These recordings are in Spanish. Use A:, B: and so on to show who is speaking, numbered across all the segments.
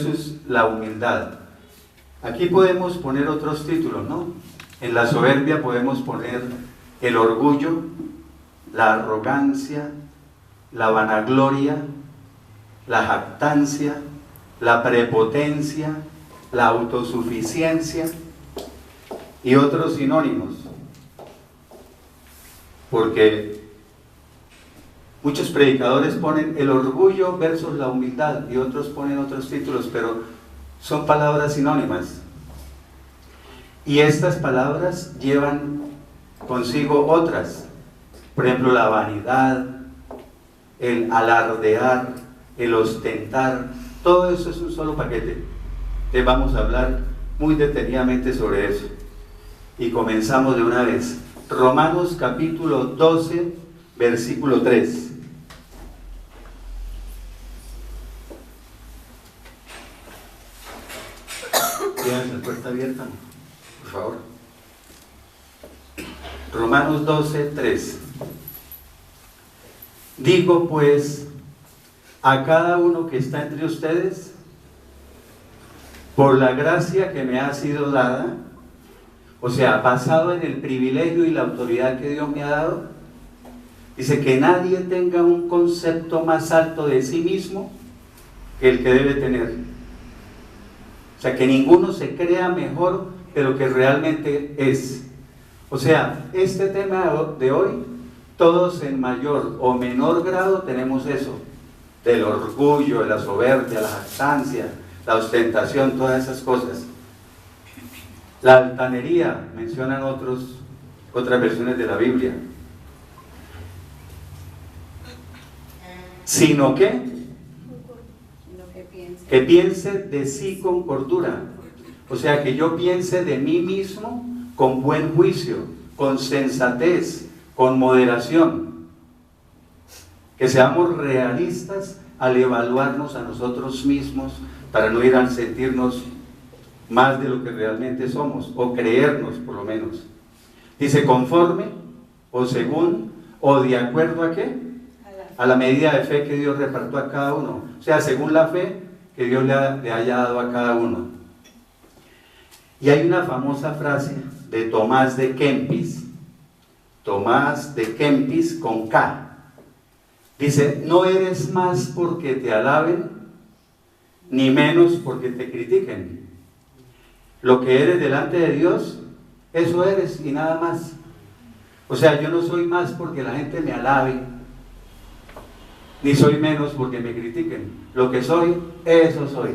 A: versus la humildad. Aquí podemos poner otros títulos, ¿no? En la soberbia podemos poner el orgullo, la arrogancia, la vanagloria, la jactancia, la prepotencia, la autosuficiencia y otros sinónimos. Porque muchos predicadores ponen el orgullo versus la humildad y otros ponen otros títulos, pero son palabras sinónimas. Y estas palabras llevan consigo otras. Por ejemplo, la vanidad, el alardear, el ostentar, todo eso es un solo paquete. Te vamos a hablar muy detenidamente sobre eso. Y comenzamos de una vez. Romanos capítulo 12, versículo 3. ¿Tienes la puerta abierta? Por favor. Romanos 12, 3. Digo pues a cada uno que está entre ustedes, por la gracia que me ha sido dada, o sea, basado en el privilegio y la autoridad que Dios me ha dado, dice que nadie tenga un concepto más alto de sí mismo que el que debe tener. O sea, que ninguno se crea mejor de lo que realmente es. O sea, este tema de hoy, todos en mayor o menor grado tenemos eso, del orgullo, de la soberbia, la jactancia, la ostentación, todas esas cosas. La altanería, mencionan otras versiones de la Biblia. Sino que piense de sí con cordura. O sea, que yo piense de mí mismo con buen juicio, con sensatez, con moderación. Que seamos realistas al evaluarnos a nosotros mismos para no ir a sentirnos más de lo que realmente somos, o creernos por lo menos. Dice conforme, o según, o de acuerdo a qué, a la medida de fe que Dios repartió a cada uno. O sea, según la fe que Dios le haya dado a cada uno. Y hay una famosa frase de Tomás de Kempis con K. Dice, no eres más porque te alaben, ni menos porque te critiquen. Lo que eres delante de Dios, eso eres y nada más. O sea, yo no soy más porque la gente me alabe, ni soy menos porque me critiquen. Lo que soy, eso soy.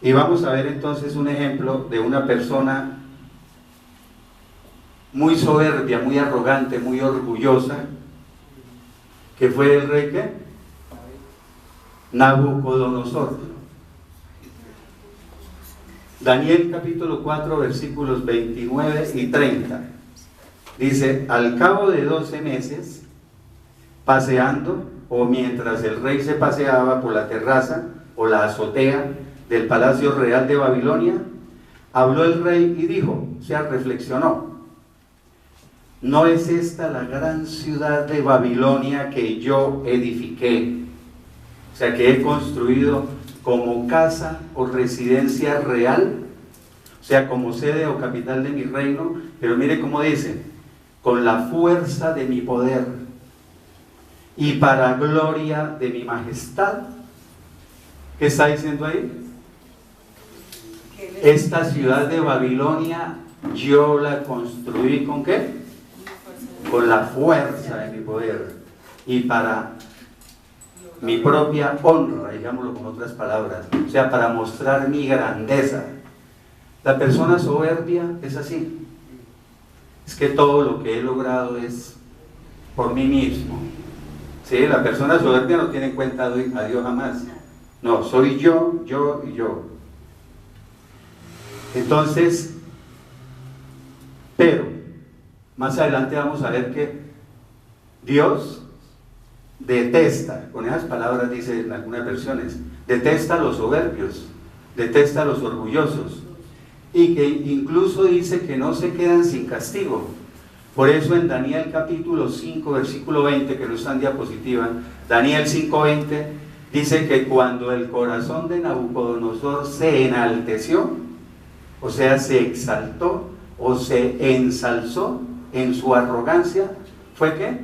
A: Y vamos a ver entonces un ejemplo de una persona muy soberbia, muy arrogante, muy orgullosa, que fue el rey ¿qué? Nabucodonosor. Daniel capítulo 4 versículos 29 y 30. Dice, al cabo de 12 meses, paseando, o mientras el rey se paseaba por la terraza o la azotea del palacio real de Babilonia, habló el rey y dijo, o sea, reflexionó, ¿no es esta la gran ciudad de Babilonia que yo edifiqué? O sea, que he construido como casa o residencia real, o sea, como sede o capital de mi reino, pero mire cómo dice, con la fuerza de mi poder y para gloria de mi majestad. ¿Qué está diciendo ahí? Esta ciudad de Babilonia yo la construí ¿con qué? Con la fuerza de mi poder y para mi propia honra, digámoslo con otras palabras, o sea, para mostrar mi grandeza. La persona soberbia es así, es que todo lo que he logrado es por mí mismo. ¿Sí? La persona soberbia no tiene en cuenta a Dios jamás. No, soy yo y yo. Entonces, pero más adelante vamos a ver que Dios detesta, con esas palabras dice en algunas versiones, detesta a los soberbios, detesta a los orgullosos, y que incluso dice que no se quedan sin castigo. Por eso en Daniel capítulo 5 versículo 20, que no está en diapositiva, Daniel 5:20 dice que cuando el corazón de Nabucodonosor se enalteció, o sea, se exaltó o se ensalzó en su arrogancia, ¿fue qué?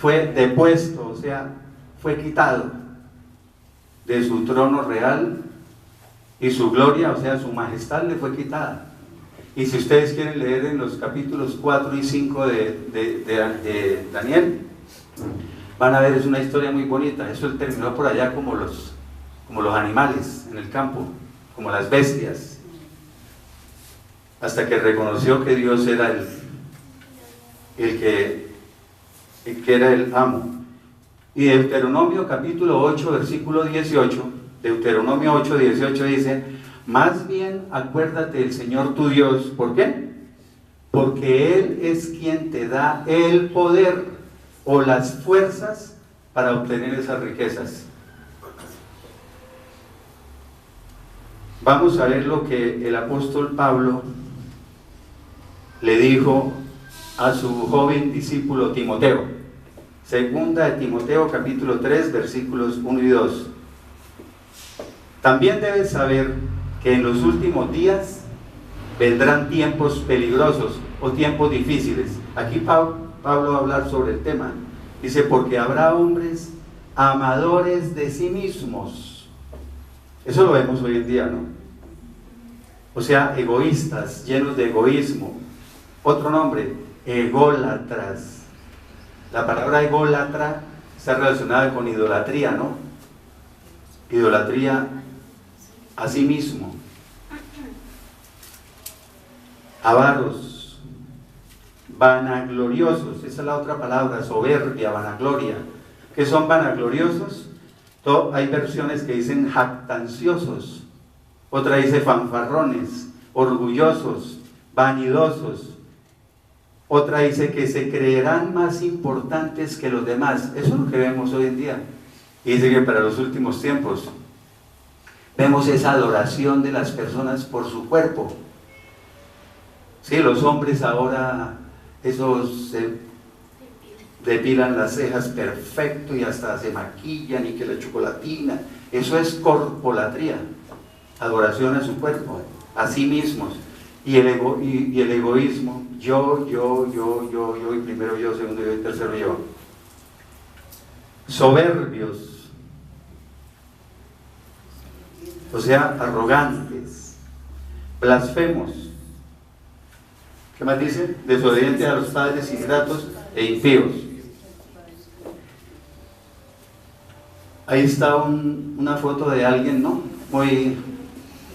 A: Fue depuesto, o sea, fue quitado de su trono real y su gloria, o sea, su majestad le fue quitada. Y si ustedes quieren leer en los capítulos 4 y 5 de Daniel, van a ver, es una historia muy bonita. Eso él terminó por allá como los animales en el campo, como las bestias, hasta que reconoció que Dios era el que era el amo. Y Deuteronomio capítulo 8, versículo 18, Deuteronomio 8, 18 dice: más bien acuérdate del Señor tu Dios. ¿Por qué? Porque Él es quien te da el poder o las fuerzas para obtener esas riquezas. Vamos a ver lo que el apóstol Pablo le dijo a su joven discípulo Timoteo. Segunda de Timoteo capítulo 3 versículos 1 y 2. También debes saber que en los últimos días vendrán tiempos peligrosos o tiempos difíciles. Aquí Pablo va a hablar sobre el tema. Dice, porque habrá hombres amadores de sí mismos. Eso lo vemos hoy en día, ¿no? O sea, egoístas, llenos de egoísmo. Otro nombre, ególatras. La palabra ególatra está relacionada con idolatría, ¿no? Idolatría a sí mismo. Avaros, vanagloriosos, esa es la otra palabra, soberbia, vanagloria. ¿Qué son vanagloriosos? Hay versiones que dicen jactanciosos, otra dice fanfarrones, orgullosos, vanidosos. Otra dice que se creerán más importantes que los demás. Eso es lo que vemos hoy en día. Y dice que para los últimos tiempos vemos esa adoración de las personas por su cuerpo. Sí, los hombres ahora, esos se depilan las cejas perfecto y hasta se maquillan y que la chocolatina. Eso es corpolatría, adoración a su cuerpo, a sí mismos. Y el egoísmo, yo, y primero yo, segundo yo y tercero yo. Soberbios, o sea, arrogantes, blasfemos. ¿Qué más dice? Desobedientes a los padres, ingratos e impíos. Ahí está una foto de alguien, ¿no? Muy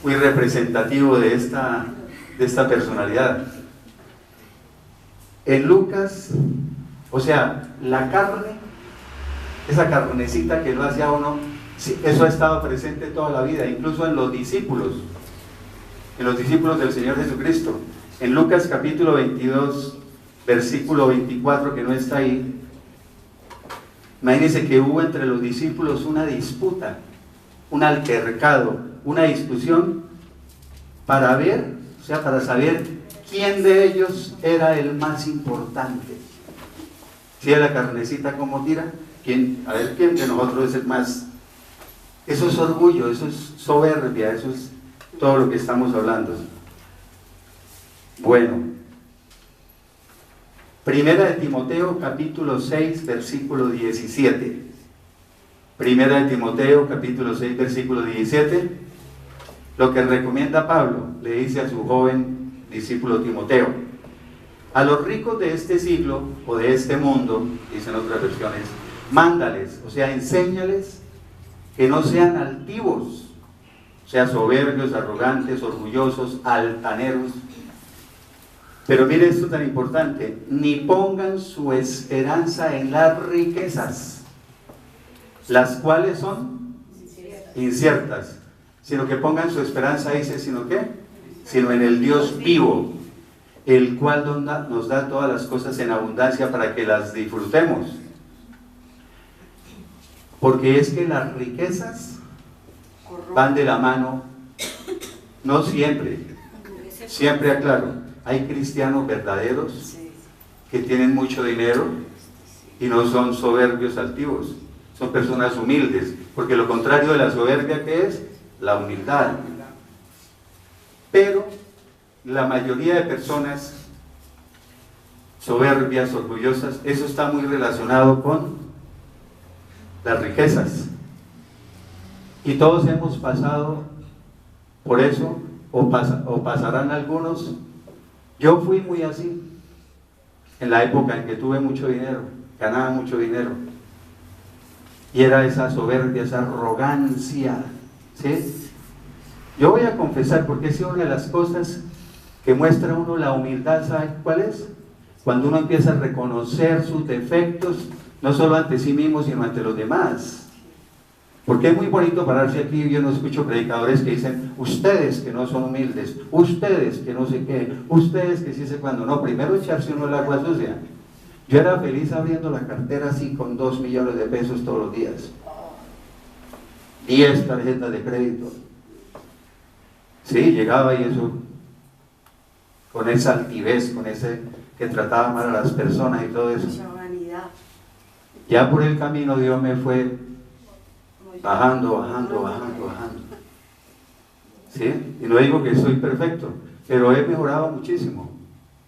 A: representativo de esta personalidad. En Lucas, o sea, la carne, esa carnecita que lo hace a uno, eso ha estado presente toda la vida, incluso en los discípulos del Señor Jesucristo. En Lucas capítulo 22, versículo 24, que no está ahí, imagínense que hubo entre los discípulos una disputa, un altercado, una discusión para ver, o sea, para saber quién de ellos era el más importante. Si es la carnecita como tira, a ver quién de nosotros es el más. Eso es orgullo, eso es soberbia, eso es todo lo que estamos hablando. Bueno, Primera de Timoteo capítulo 6 versículo 17. Primera de Timoteo capítulo 6 versículo 17. Lo que recomienda Pablo, le dice a su joven discípulo Timoteo: a los ricos de este siglo o de este mundo, dicen otras versiones, mándales, o sea, enséñales que no sean altivos, o sea, soberbios, arrogantes, orgullosos, altaneros. Pero mire esto tan importante: ni pongan su esperanza en las riquezas, las cuales son inciertas, sino que pongan su esperanza, dice, ¿sino qué? Sino en el Dios vivo, el cual nos da todas las cosas en abundancia para que las disfrutemos. Porque es que las riquezas van de la mano, no siempre, siempre aclaro. Hay cristianos verdaderos que tienen mucho dinero y no son soberbios altivos, son personas humildes, porque lo contrario de la soberbia, ¿qué es? La humildad. Pero la mayoría de personas soberbias, orgullosas, eso está muy relacionado con las riquezas. Y todos hemos pasado por eso, o pasarán algunos. Yo fui muy así, en la época en que tuve mucho dinero, ganaba mucho dinero. Y era esa soberbia, esa arrogancia, ¿sí? Yo voy a confesar, porque es una de las cosas que muestra uno la humildad, ¿sabe cuál es? Cuando uno empieza a reconocer sus defectos, no solo ante sí mismo, sino ante los demás. Porque es muy bonito pararse aquí y yo no escucho predicadores que dicen, ustedes que no son humildes, ustedes que no sé qué, ustedes que sí sé cuándo. No, primero echarse uno el agua sucia. Yo era feliz abriendo la cartera así con 2 millones de pesos todos los días. 10 tarjetas de crédito. Sí, llegaba y eso, con esa altivez, con ese que trataba mal a las personas y todo eso. Ya por el camino Dios me fue bajando. ¿Sí? Y no digo que soy perfecto, pero he mejorado muchísimo.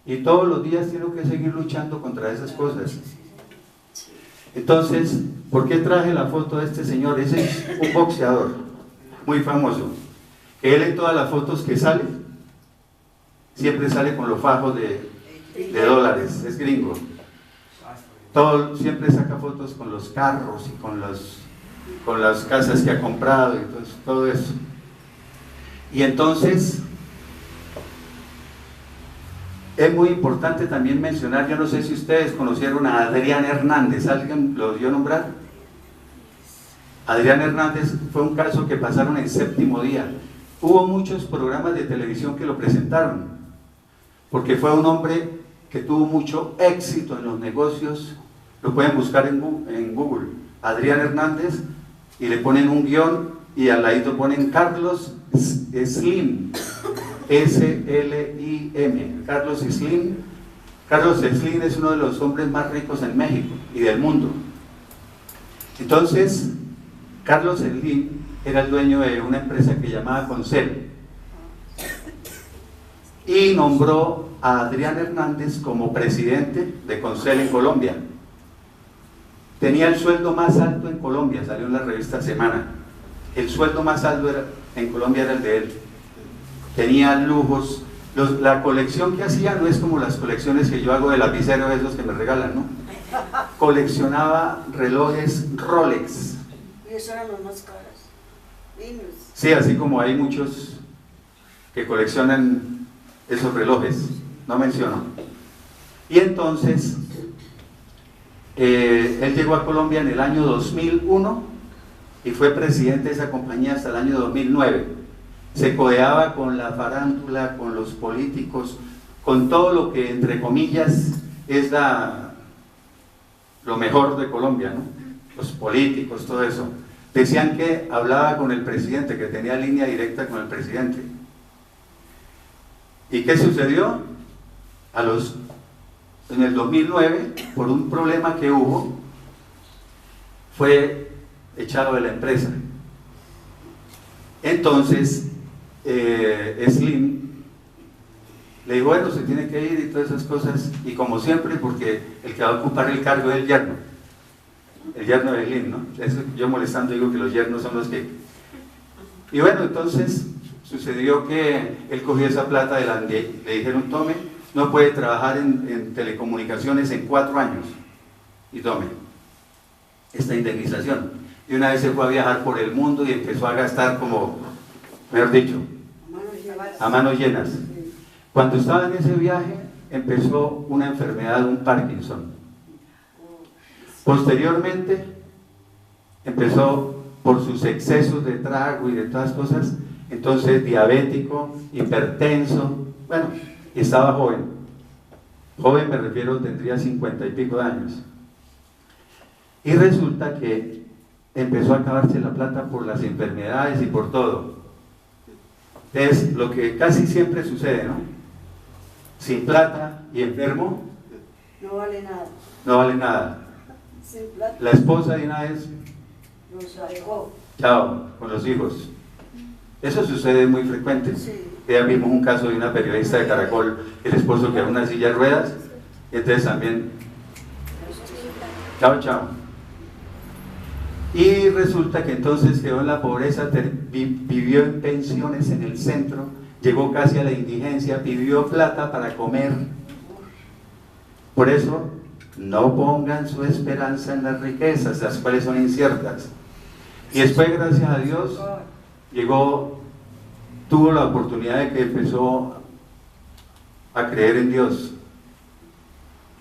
A: Y todos los días tengo que seguir luchando contra esas cosas. Entonces, ¿por qué traje la foto de este señor? Ese es un boxeador muy famoso. Él en todas las fotos que sale, siempre sale con los fajos de dólares, es gringo. Siempre saca fotos con los carros y con las casas que ha comprado y todo eso. Y entonces es muy importante también mencionar, yo no sé si ustedes conocieron a Adrián Hernández, ¿alguien lo dio nombrar? Adrián Hernández fue un caso que pasaron en Séptimo Día. Hubo muchos programas de televisión que lo presentaron, porque fue un hombre que tuvo mucho éxito en los negocios. Lo pueden buscar en Google, Adrián Hernández, y le ponen un guión y al ladito ponen Carlos Slim, S-L-I-M, Carlos Slim. Carlos Slim es uno de los hombres más ricos en México y del mundo. Entonces, Carlos Slim era el dueño de una empresa que llamaba Concel y nombró a Adrián Hernández como presidente de Concel en Colombia. Tenía el sueldo más alto en Colombia, salió en la revista Semana. El sueldo más alto en Colombia era el de él. Tenía lujos. La colección que hacía no es como las colecciones que yo hago de lapiceros, esos que me regalan, ¿no? Coleccionaba relojes Rolex.
B: Y eso eran los más caros.
A: Sí, así como hay muchos que coleccionan esos relojes, no menciono. Y entonces, él llegó a Colombia en el año 2001 y fue presidente de esa compañía hasta el año 2009. Se codeaba con la farándula, con los políticos, con todo lo que, entre comillas, es lo mejor de Colombia, ¿no? Los políticos, todo eso. Decían que hablaba con el presidente, que tenía línea directa con el presidente. ¿Y qué sucedió? En el 2009, por un problema que hubo, fue echado de la empresa. Entonces, Slim le dijo, bueno, se tiene que ir y todas esas cosas, y como siempre, porque el que va a ocupar el cargo es el yerno de Slim, ¿no? Eso, yo molestando digo que los yernos son los que... Y bueno, entonces sucedió que él cogió esa plata le dijeron, tome, no puede trabajar en telecomunicaciones en 4 años, y tome esta indemnización. Y una vez se fue a viajar por el mundo y empezó a gastar como, mejor dicho, a manos llenas. Cuando estaba en ese viaje, empezó una enfermedad, un Parkinson. Posteriormente, empezó por sus excesos de trago y de todas cosas, entonces diabético, hipertenso, bueno, y estaba joven. Joven me refiero, tendría 50 y pico de años. Y resulta que empezó a acabarse la plata por las enfermedades y por todo. Es lo que casi siempre sucede, ¿no? Sin plata y enfermo,
B: no vale nada.
A: no vale nada.
B: Sin plata.
A: La esposa de una vez
B: Los sacó.
A: Chao, con los hijos. Eso sucede muy frecuente.
B: Sí.
A: Ya vimos un caso de una periodista de Caracol, el esposo que era una silla de ruedas, y entonces también, chao, chao. Y resulta que entonces quedó en la pobreza, vivió en pensiones en el centro, llegó casi a la indigencia, pidió plata para comer. Por eso, no pongan su esperanza en las riquezas, las cuales son inciertas. Y después, gracias a Dios, tuvo la oportunidad de que empezó a creer en Dios.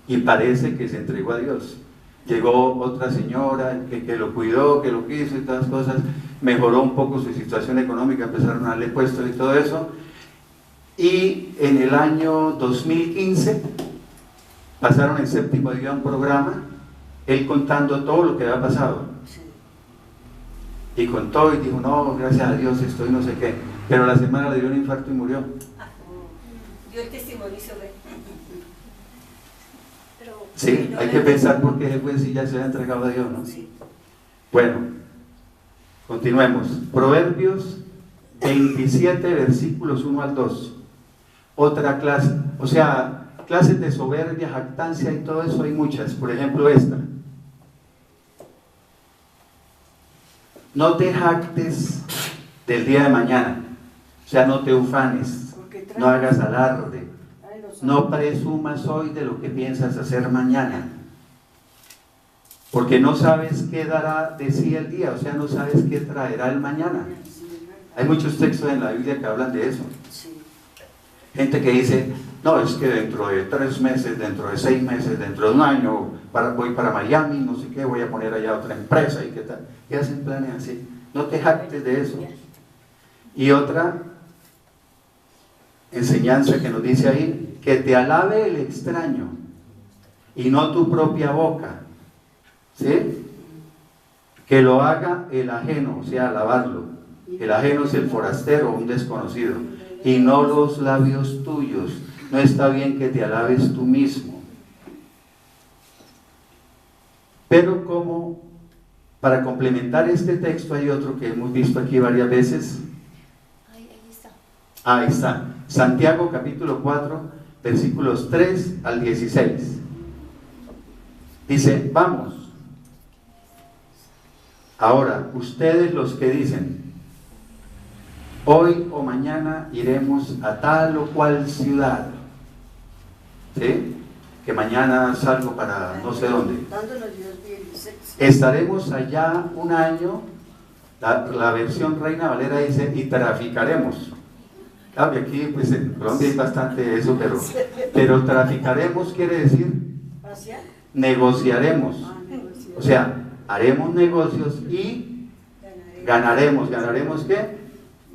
A: Y parece que se entregó a Dios. Llegó otra señora que lo cuidó, que lo quiso y todas las cosas, mejoró un poco su situación económica, empezaron a darle puestos y todo eso. Y en el año 2015 pasaron el séptimo día a un programa, él contando todo lo que había pasado. Y contó y dijo, no, gracias a Dios estoy no sé qué. Pero la semana le dio un infarto y murió.
C: Dio el testimonio sobre.
A: Sí, hay que pensar por qué después sí ya se ha entregado a Dios, ¿no?
B: Sí.
A: Bueno, continuemos. Proverbios 27, versículos 1 al 2. Otra clase, o sea, clases de soberbia, jactancia y todo eso hay muchas. Por ejemplo, esta. No te jactes del día de mañana, o sea, no te ufanes, no hagas alarde, no presumas hoy de lo que piensas hacer mañana, porque no sabes qué dará de sí el día, o sea, no sabes qué traerá el mañana. Hay muchos textos en la Biblia que hablan de eso. Gente que dice, no, es que dentro de 3 meses, dentro de 6 meses, dentro de un año, voy para Miami, no sé qué, voy a poner allá otra empresa y qué tal. Y hacen planes así. No te jactes de eso. Y otra enseñanza que nos dice ahí, que te alabe el extraño y no tu propia boca. ¿Sí? Que lo haga el ajeno, o sea, alabarlo. El ajeno es el forastero, un desconocido. Y no los labios tuyos. No está bien que te alabes tú mismo. Pero como para complementar este texto hay otro que hemos visto aquí varias veces.
C: Ahí está.
A: Ahí está. Santiago capítulo 4, versículos 3 al 16. Dice, vamos. Ahora, ustedes los que dicen, hoy o mañana iremos a tal o cual ciudad. ¿Sí? Que mañana salgo para no sé dónde. Estaremos allá un año. La versión Reina Valera dice, y traficaremos. Claro que aquí pues en Colombia hay bastante eso, pero traficaremos quiere decir negociaremos. O sea, haremos negocios y ganaremos. ¿Ganaremos qué?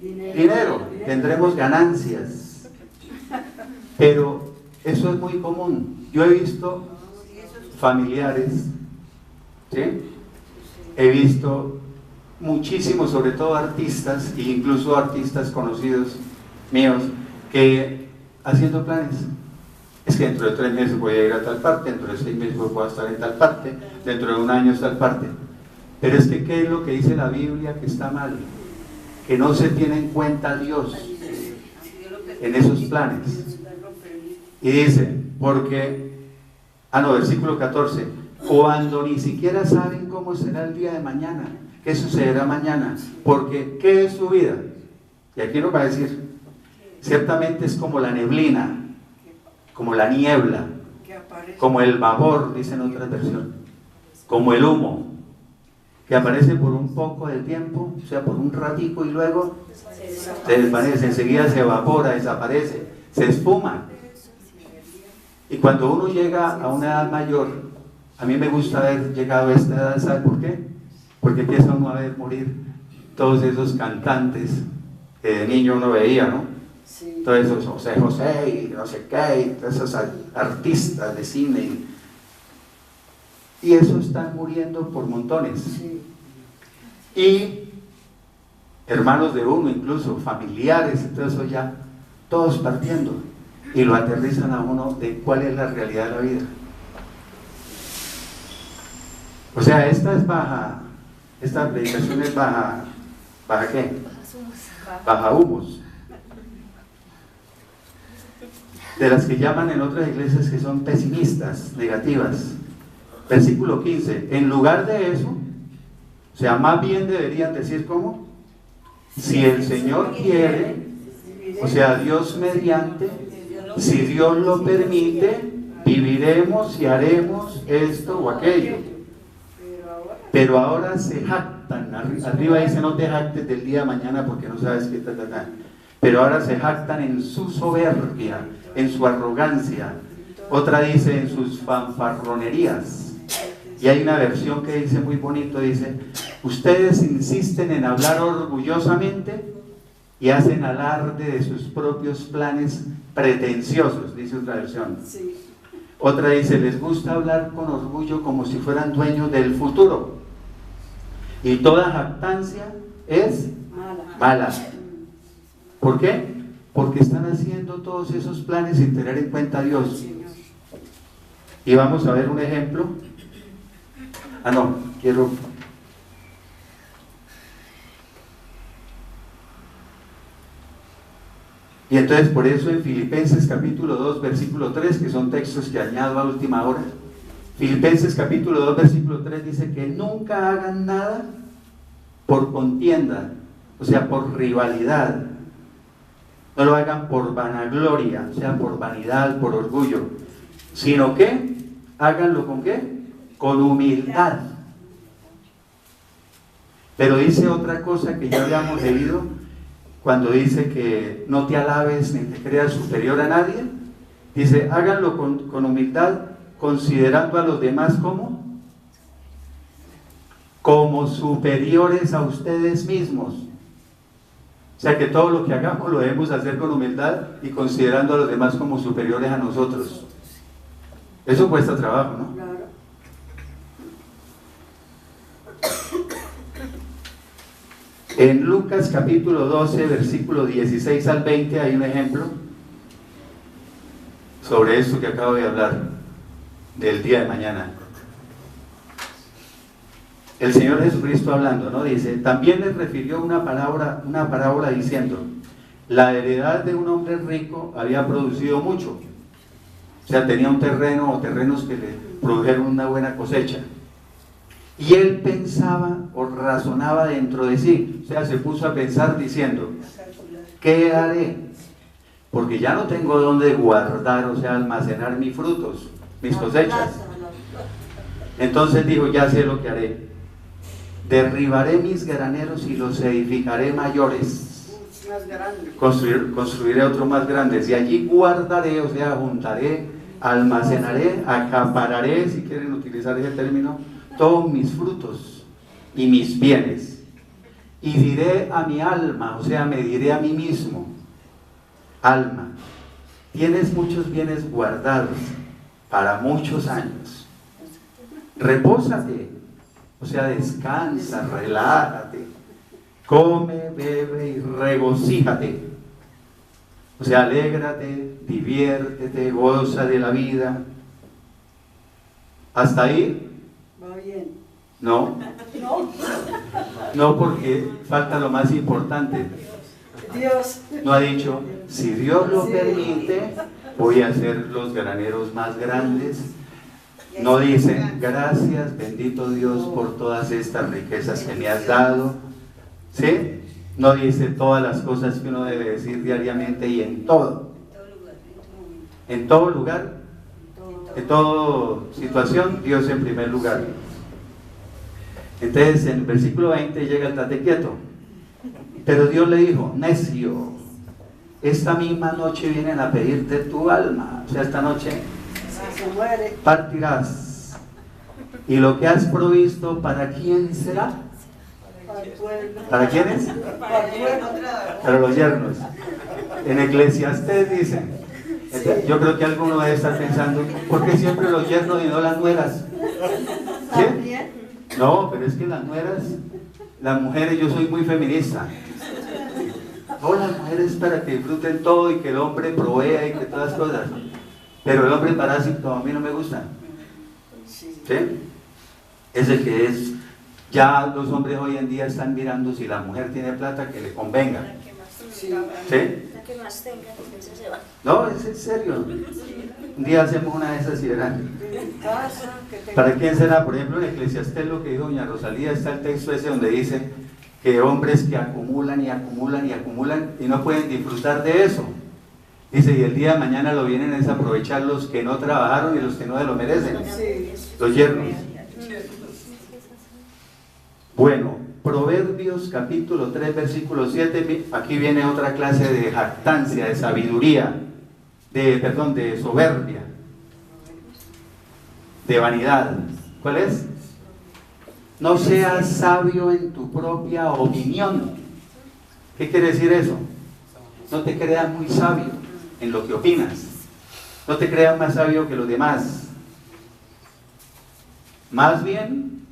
A: Dinero. Tendremos ganancias. Pero eso es muy común. Yo he visto familiares, ¿sí? He visto muchísimos, sobre todo artistas, e incluso artistas conocidos míos, que haciendo planes. Es que dentro de 3 meses voy a ir a tal parte, dentro de 6 meses voy a estar en tal parte, dentro de un año en tal parte. Pero es que, ¿qué es lo que dice la Biblia que está mal? Que no se tiene en cuenta a Dios en esos planes. Y dice, versículo 14, cuando ni siquiera saben cómo será el día de mañana, qué sucederá mañana, porque ¿qué es su vida? Y aquí nos va a decir, ciertamente es como la neblina, como la niebla, como el vapor, dicen otras versiones, como el humo, que aparece por un poco de tiempo, o sea, por un ratico y luego se desvanece, enseguida se evapora, desaparece, se esfuma. Y cuando uno llega a una edad mayor, a mí me gusta haber llegado a esta edad, ¿sabe por qué? Porque empieza uno a ver morir todos esos cantantes que de niño uno veía, ¿no? Sí. Todos esos José y no sé qué, y todos esos artistas de cine. Y esos están muriendo por montones. Sí. Y hermanos de uno, incluso familiares, y todo eso ya, todos partiendo. Y lo aterrizan a uno de cuál es la realidad de la vida. O sea, esta es baja Esta predicación es ¿baja qué?
C: Bajas humos.
A: Baja humos. De las que llaman en otras iglesias que son pesimistas, negativas. Versículo 15. En lugar de eso, o sea, más bien deberían decir ¿cómo? Si el Señor quiere, o sea, Dios mediante, si Dios lo permite, viviremos y haremos esto o aquello. Pero ahora se jactan, arriba dice no te jactes del día de mañana porque no sabes qué tal. Pero ahora se jactan en su soberbia, en su arrogancia. Otra dice en sus fanfarronerías. Y hay una versión que dice muy bonito, dice, ustedes insisten en hablar orgullosamente y hacen alarde de sus propios planes pretenciosos, dice otra versión.
B: Sí.
A: Otra dice, les gusta hablar con orgullo como si fueran dueños del futuro. Y toda jactancia es mala. ¿Por qué? Porque están haciendo todos esos planes sin tener en cuenta a Dios. Y vamos a ver un ejemplo. Y entonces por eso en Filipenses capítulo 2 versículo 3, que son textos que añado a última hora, Filipenses capítulo 2 versículo 3 dice que nunca hagan nada por contienda, o sea, por rivalidad. No lo hagan por vanagloria, o sea, por vanidad, por orgullo, sino que háganlo ¿con qué? Con humildad. Pero dice otra cosa que ya habíamos leído, cuando dice que no te alabes ni te creas superior a nadie. Dice, háganlo con humildad, considerando a los demás como superiores a ustedes mismos. O sea que todo lo que hagamos lo debemos hacer con humildad y considerando a los demás como superiores a nosotros. Eso cuesta trabajo, ¿no?
B: Claro.
A: En Lucas capítulo 12, versículo 16 al 20 hay un ejemplo sobre esto que acabo de hablar, del día de mañana. El Señor Jesucristo hablando, ¿no? Dice, también les refirió una parábola diciendo, la heredad de un hombre rico había producido mucho. O sea, tenía un terreno o terrenos que le produjeron una buena cosecha. Y él pensaba o razonaba dentro de sí, o sea, se puso a pensar diciendo, ¿qué haré? Porque ya no tengo dónde guardar, o sea, almacenar mis frutos, mis cosechas. Entonces dijo, ya sé lo que haré. Derribaré mis graneros y los edificaré mayores. Construiré otros más grandes y allí guardaré, o sea, juntaré, almacenaré, acapararé, si quieren utilizar ese término, todos mis frutos y mis bienes. Y diré a mi alma, o sea, me diré a mí mismo, alma, tienes muchos bienes guardados para muchos años. Repósate, o sea, descansa, relájate, come, bebe y regocíjate. O sea, alégrate, diviértete, goza de la vida. ¿Hasta ahí?
B: Va bien.
A: No. No, porque falta lo más importante.
B: Dios.
A: No ha dicho, si Dios lo permite, voy a hacer los graneros más grandes. No dice, gracias, bendito Dios, por todas estas riquezas que me has dado. ¿Sí? No dice todas las cosas que uno debe decir diariamente y en todo. En todo lugar, en toda situación, Dios en primer lugar. Entonces en el versículo 20 llega el tate quieto. Pero Dios le dijo, necio, esta misma noche vienen a pedirte tu alma. O sea, esta noche partirás. Y lo que has provisto, ¿para quién será? ¿Para quiénes? Para los yernos. En Eclesiastés dice, yo creo que alguno debe estar pensando, ¿por qué siempre los yernos y no las nueras? ¿Sí? No, pero es que las nueras, las mujeres, yo soy muy feminista. No, las mujeres para que disfruten todo y que el hombre provea y que todas las cosas. Pero el hombre parásito a mí no me gusta. ¿Sí? Ese que es Ya los hombres hoy en día están mirando si la mujer tiene plata que le convenga.
B: Sí.
A: ¿Sí?
C: La que más tenga, porque esa se va.
A: No, es en serio. Un día hacemos una de esas y verán.
B: En casa, que tenga-
A: ¿Para quién será? Por ejemplo, en Eclesiastés, lo que dijo doña Rosalía, está el texto ese donde dice que hombres que acumulan y acumulan y acumulan y no pueden disfrutar de eso. Dice, y el día de mañana lo vienen es aprovechar los que no trabajaron y los que no se lo merecen.
B: Sí.
A: Los yernos. Bueno, Proverbios capítulo 3, versículo 7, aquí viene otra clase de jactancia, de sabiduría, de soberbia, de vanidad. ¿Cuál es? No seas sabio en tu propia opinión. ¿Qué quiere decir eso? No te creas muy sabio en lo que opinas. No te creas más sabio que los demás. Más bien,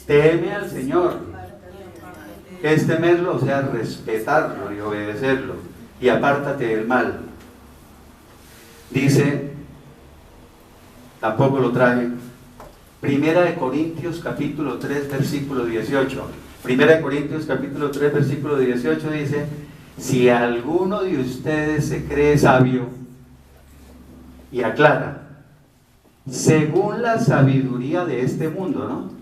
A: teme al Señor. ¿Qué es temerlo? O sea, respetarlo y obedecerlo. Y apártate del mal. Dice, tampoco lo traje, Primera de Corintios capítulo 3 versículo 18. Primera de Corintios capítulo 3 versículo 18 dice, si alguno de ustedes se cree sabio, y aclara, según la sabiduría de este mundo, ¿no?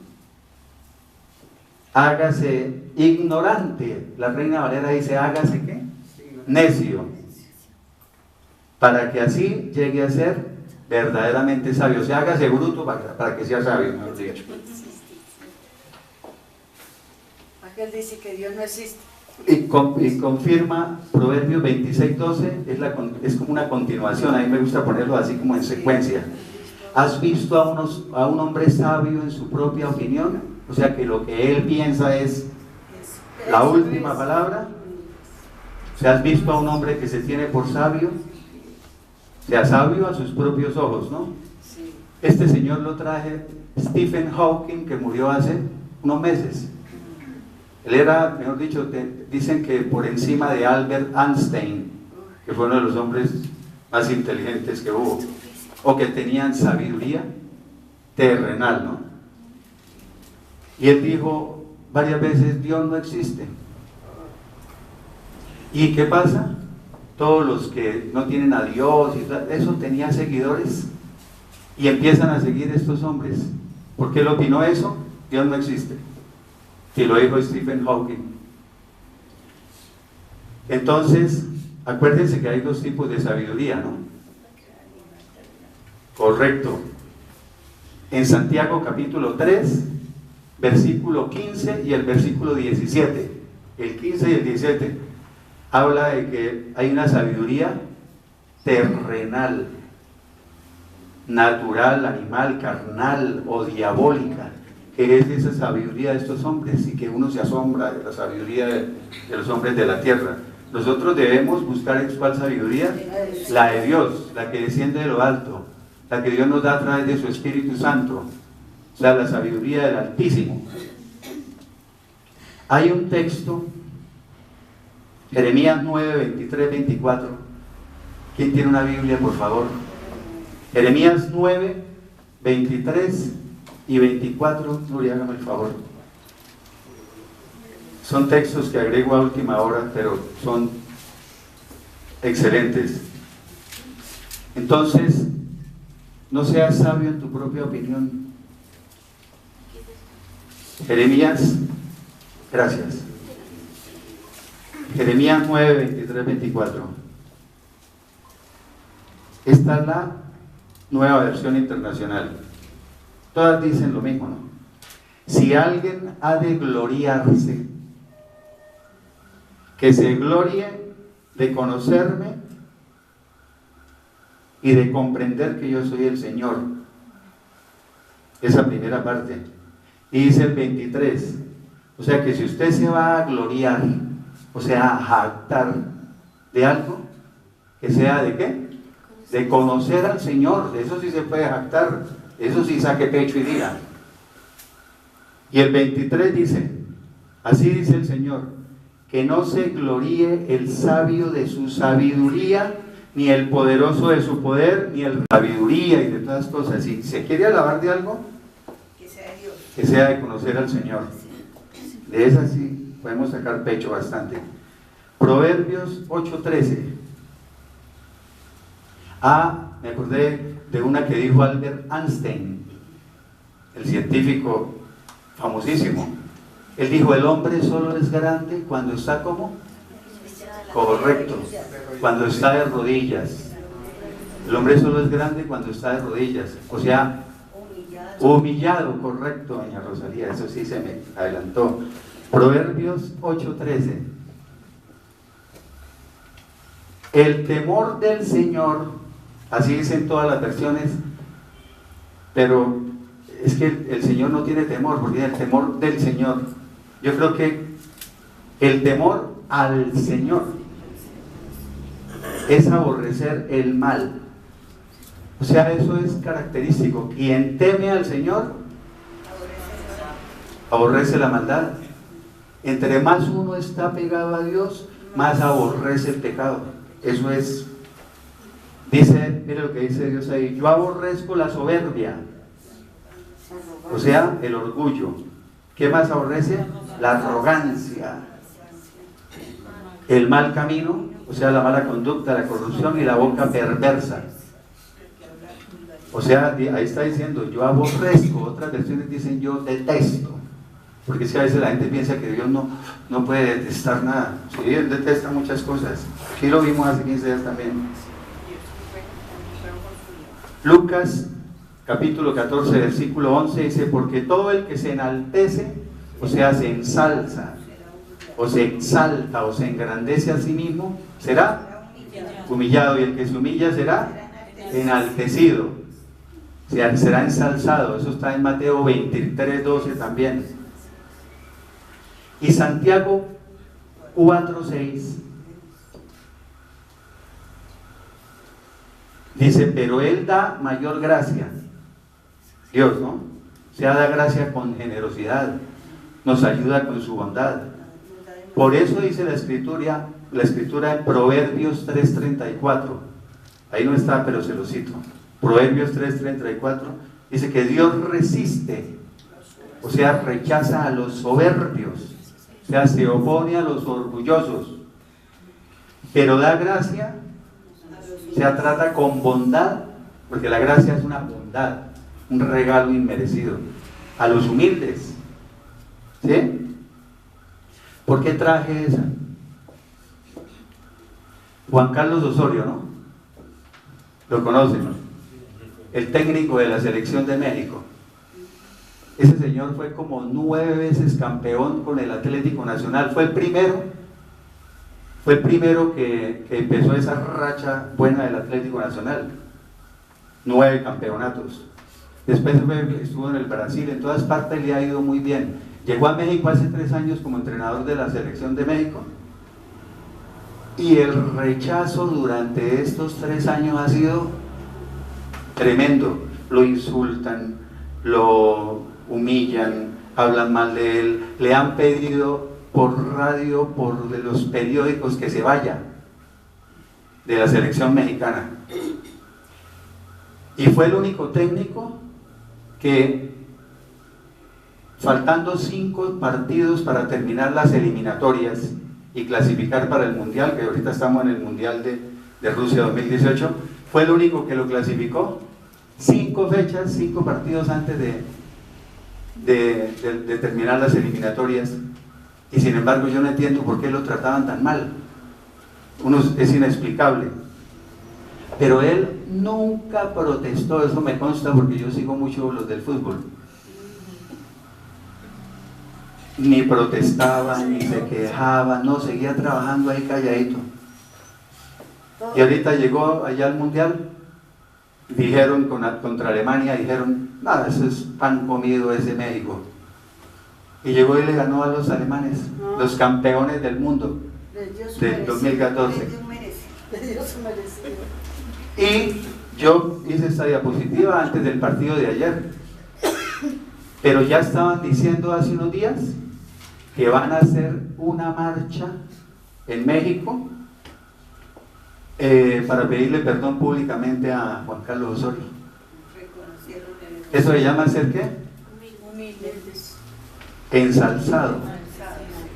A: Hágase ignorante. La Reina Valera dice, hágase ¿qué? Necio. Para que así llegue a ser verdaderamente sabio. O sea, hágase bruto para que sea sabio, mejor dicho.
B: Aquel dice que Dios no existe.
A: Y confirma Proverbios 26:12, es como una continuación. A mí me gusta ponerlo así como en secuencia. ¿Has visto a un hombre sabio en su propia opinión? O sea que lo que él piensa es la última palabra. O sea, ¿has visto a un hombre que se tiene por sabio? Sea sabio a sus propios ojos, ¿no?
B: Sí.
A: Este señor lo traje Stephen Hawking, que murió hace unos meses. Él era, mejor dicho, dicen que por encima de Albert Einstein, que fue uno de los hombres más inteligentes que hubo, o que tenían sabiduría terrenal, ¿no? Y él dijo varias veces, Dios no existe. ¿Y qué pasa? Todos los que no tienen a Dios, eso tenía seguidores, y empiezan a seguir estos hombres. ¿Por qué él opinó eso? Dios no existe. Y lo dijo Stephen Hawking. Entonces, acuérdense que hay dos tipos de sabiduría, ¿no? Correcto. En Santiago capítulo 3, versículo 15 y el versículo 17. El 15 y el 17 habla de que hay una sabiduría terrenal, natural, animal, carnal o diabólica, que es esa sabiduría de estos hombres, y que uno se asombra de la sabiduría de los hombres de la tierra. Nosotros debemos buscar ¿cuál sabiduría? La de Dios, la que desciende de lo alto, la que Dios nos da a través de su Espíritu Santo, o sea, la sabiduría del Altísimo. Hay un texto, Jeremías 9, 23, 24. ¿Quién tiene una Biblia, por favor? Jeremías 9, 23 y 24. Nuria, hágame el favor. Son textos que agrego a última hora, pero son excelentes. Entonces, no seas sabio en tu propia opinión. Jeremías, gracias. Jeremías 9, 23, 24. Esta es la nueva versión internacional. Todas dicen lo mismo, ¿no? Si alguien ha de gloriarse, que se glorie de conocerme y de comprender que yo soy el Señor. Esa primera parte. Y dice el 23, o sea que si usted se va a gloriar, o sea, a jactar de algo, que sea ¿de qué? De conocer al Señor. De eso sí se puede jactar, eso sí saque pecho y diga. Y el 23 dice, así dice el Señor, que no se gloríe el sabio de su sabiduría, ni el poderoso de su poder, ni el sabiduría y de todas cosas. Si se quiere alabar de algo,
B: Que sea Dios.
A: que sea de conocer al Señor. De esa sí podemos sacar pecho bastante. Proverbios 8:13. Me acordé de una que dijo Albert Einstein, el científico famosísimo. Él dijo: el hombre solo es grande cuando está como correcto, cuando está de rodillas. El hombre solo es grande cuando está de rodillas, o sea, humillado, correcto, doña Rosalía, eso sí se me adelantó. Proverbios 8:13. El temor del Señor, así dicen todas las versiones, pero es que el Señor no tiene temor, porque el temor del Señor, yo creo que el temor al Señor es aborrecer el mal. O sea, eso es característico. Quien teme al Señor aborrece la maldad. Entre más uno está pegado a Dios, más aborrece el pecado. Eso es, dice, mire lo que dice Dios ahí: yo aborrezco la soberbia, o sea, el orgullo. ¿Qué más aborrece? La arrogancia, el mal camino, o sea, la mala conducta, la corrupción y la boca perversa. O sea, ahí está diciendo yo aborrezco. Otras versiones dicen yo detesto, porque es que a veces la gente piensa que Dios no puede detestar nada. Sí, Él detesta muchas cosas. Aquí lo vimos hace 15 días también. Lucas capítulo 14 versículo 11 dice: porque todo el que se enaltece, o sea, se ensalza, o se exalta, o se engrandece a sí mismo, será humillado, y el que se humilla será enaltecido. O sea, será ensalzado. Eso está en Mateo 23:12 también. Y Santiago 4:6 dice: pero Él da mayor gracia. Dios, ¿no? O sea, da gracia con generosidad, nos ayuda con su bondad. Por eso dice la escritura en Proverbios 3:34. Ahí no está, pero se lo cito. Proverbios 3:34 dice que Dios resiste, o sea, rechaza a los soberbios, o sea, se opone a los orgullosos, pero da gracia, o sea, trata con bondad, porque la gracia es una bondad, un regalo inmerecido, a los humildes. ¿Sí? ¿Por qué traje esa? Juan Carlos Osorio, ¿no? Lo conocen, ¿no? El técnico de la selección de México. Ese señor fue como 9 veces campeón con el Atlético Nacional. Fue el primero que empezó esa racha buena del Atlético Nacional. 9 campeonatos. Después estuvo en el Brasil, en todas partes le ha ido muy bien. Llegó a México hace 3 años como entrenador de la selección de México. Y el rechazo durante estos 3 años ha sido tremendo. Lo insultan, lo humillan, hablan mal de él, le han pedido por radio, por de los periódicos, que se vaya de la selección mexicana. Y fue el único técnico que, faltando 5 partidos para terminar las eliminatorias y clasificar para el Mundial, que ahorita estamos en el Mundial de Rusia 2018, fue el único que lo clasificó. 5 fechas, 5 partidos antes de terminar las eliminatorias, y sin embargo yo no entiendo por qué lo trataban tan mal. Es inexplicable, pero él nunca protestó. Eso me consta porque yo sigo mucho los del fútbol. Ni protestaba, ni se quejaba, no, seguía trabajando ahí calladito. Y ahorita llegó allá al Mundial, dijeron contra Alemania, dijeron: nada, eso es pan comido ese México. Y llegó y le ganó a los alemanes, los campeones del mundo del 2014. Y yo hice esta diapositiva antes del partido de ayer, pero ya estaban diciendo hace unos días que van a hacer una marcha en México para pedirle perdón públicamente a Juan Carlos Osorio. ¿Eso se llama hacer qué? ensalzado.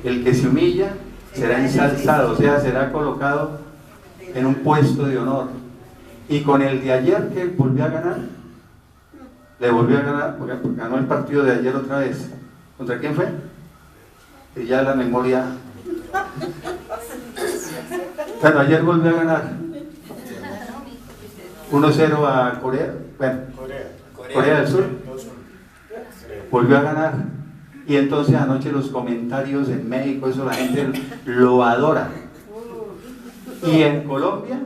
A: El que se humilla será ensalzado, o sea, será colocado en un puesto de honor. Y con el de ayer que volvió a ganar, le volvió a ganar, porque ganó el partido de ayer otra vez. ¿Contra quién fue? Y ya la memoria. Bueno, ayer volvió a ganar 1-0 a Corea. Bueno, Corea del Sur. Volvió a ganar. Y entonces anoche los comentarios en México, eso la gente lo adora. Y en Colombia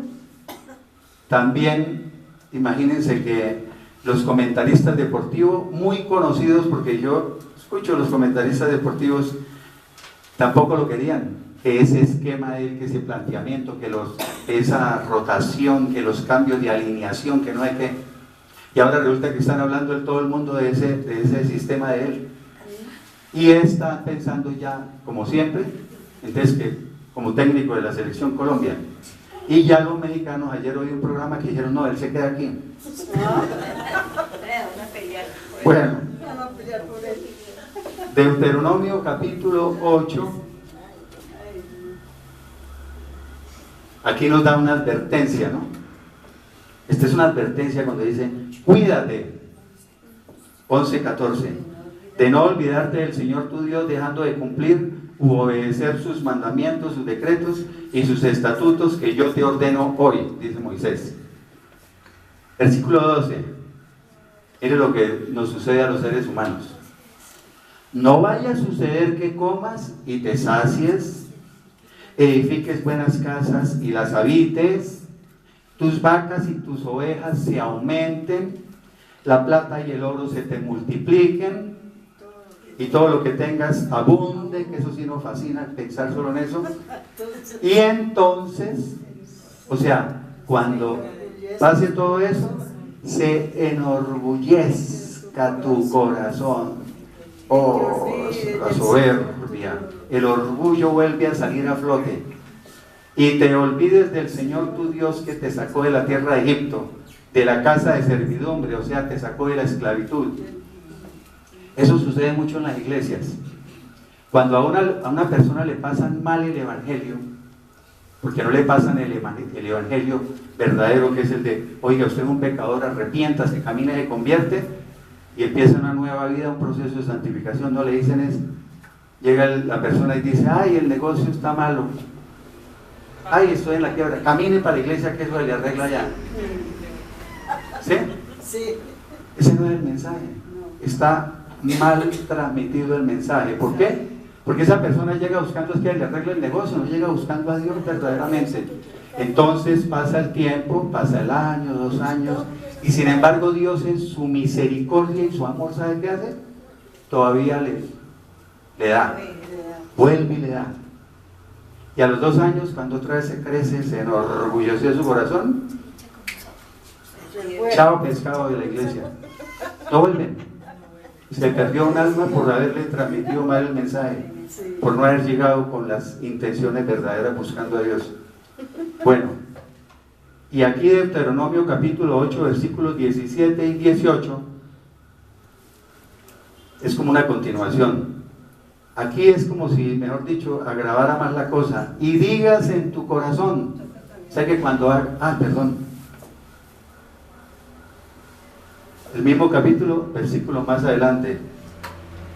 A: también, imagínense que los comentaristas deportivos, muy conocidos, porque yo escucho los comentaristas deportivos, tampoco lo querían, que ese esquema de él, que ese planteamiento, que esa rotación, que los cambios de alineación, que no hay que... Y ahora resulta que están hablando todo el mundo de ese sistema de él. Y él está pensando ya, como siempre, entonces que como técnico de la Selección Colombia. Y ya los mexicanos, ayer oí un programa que dijeron, no, él se queda aquí. Bueno, Deuteronomio capítulo 8, aquí nos da una advertencia, ¿no? Esta es una advertencia cuando dice, cuídate, 11:14, de no olvidarte del Señor tu Dios, dejando de cumplir u obedecer sus mandamientos, sus decretos y sus estatutos que yo te ordeno hoy, dice Moisés. Versículo 12. Mire lo que nos sucede a los seres humanos. No vaya a suceder que comas y te sacies, edifiques buenas casas y las habites, tus vacas y tus ovejas se aumenten, la plata y el oro se te multipliquen, y todo lo que tengas abunde, que eso sí nos fascina pensar solo en eso. Y entonces, o sea, cuando pase todo eso, se enorgullezca tu corazón. Oh, la soberbia, el orgullo vuelve a salir a flote. Y te olvides del Señor tu Dios que te sacó de la tierra de Egipto, de la casa de servidumbre, o sea, te sacó de la esclavitud. Eso sucede mucho en las iglesias. Cuando a una persona le pasan mal el evangelio, porque no le pasan el evangelio verdadero, que es el de, oiga, usted es un pecador, arrepiéntase, camina y se convierte, y empieza una nueva vida, un proceso de santificación. No le dicen eso. Llega la persona y dice, ay, el negocio está malo, ay, estoy en la quiebra, camine para la iglesia que eso le arregla ya. ¿Sí?
B: Sí.
A: Ese no es el mensaje. Está mal transmitido el mensaje. ¿Por qué? Porque esa persona llega buscando es que le arregle el negocio, no llega buscando a Dios verdaderamente. Entonces pasa el tiempo, pasa el año, 2 años, y sin embargo Dios en su misericordia y su amor, ¿sabe qué hace? Todavía le da, vuelve y le da. Y a los 2 años, cuando otra vez se crece, se enorgulleció su corazón, chao pescado de la iglesia, no vuelven. Se perdió un alma por haberle transmitido mal el mensaje, por no haber llegado con las intenciones verdaderas buscando a Dios. Bueno, y aquí Deuteronomio capítulo 8, versículos 17 y 18, es como una continuación. Aquí es como si, mejor dicho, agravara más la cosa. Y digas en tu corazón, o sea que cuando el mismo capítulo, versículo más adelante,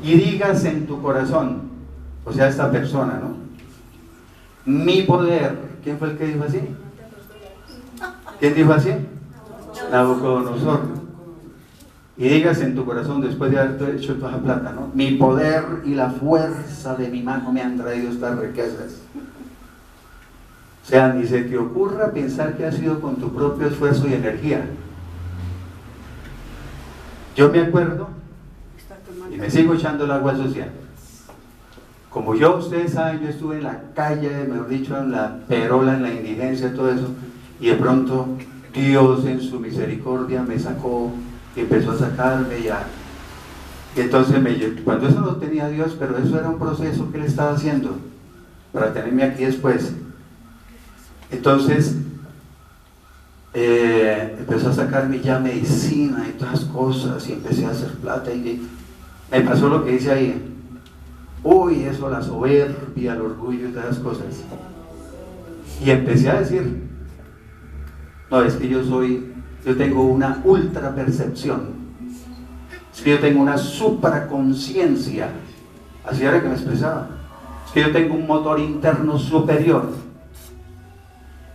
A: y digas en tu corazón, o sea, esta persona, ¿no? Mi poder, ¿quién fue el que dijo así? ¿Quién dijo así? Nabucodonosor. Y digas en tu corazón, después de haber hecho toda la plata, ¿no? Mi poder y la fuerza de mi mano me han traído estas riquezas. O sea, ni se te ocurra pensar que ha sido con tu propio esfuerzo y energía. Yo me acuerdo, y me sigo echando el agua sucia. Como yo, ustedes saben, yo estuve en la calle, mejor dicho, en la perola, en la indigencia, todo eso, y de pronto Dios en su misericordia me sacó, y empezó a sacarme ya. Y entonces cuando eso no tenía Dios, pero eso era un proceso que Él estaba haciendo para tenerme aquí después. Entonces empezó a sacarme ya medicina y todas las cosas, y empecé a hacer plata, y me pasó lo que dice ahí. Uy, eso, la soberbia, el orgullo y todas esas cosas. Y empecé a decir, no, es que yo tengo una ultra percepción, es que yo tengo una supraconciencia, así era que me expresaba, es que yo tengo un motor interno superior.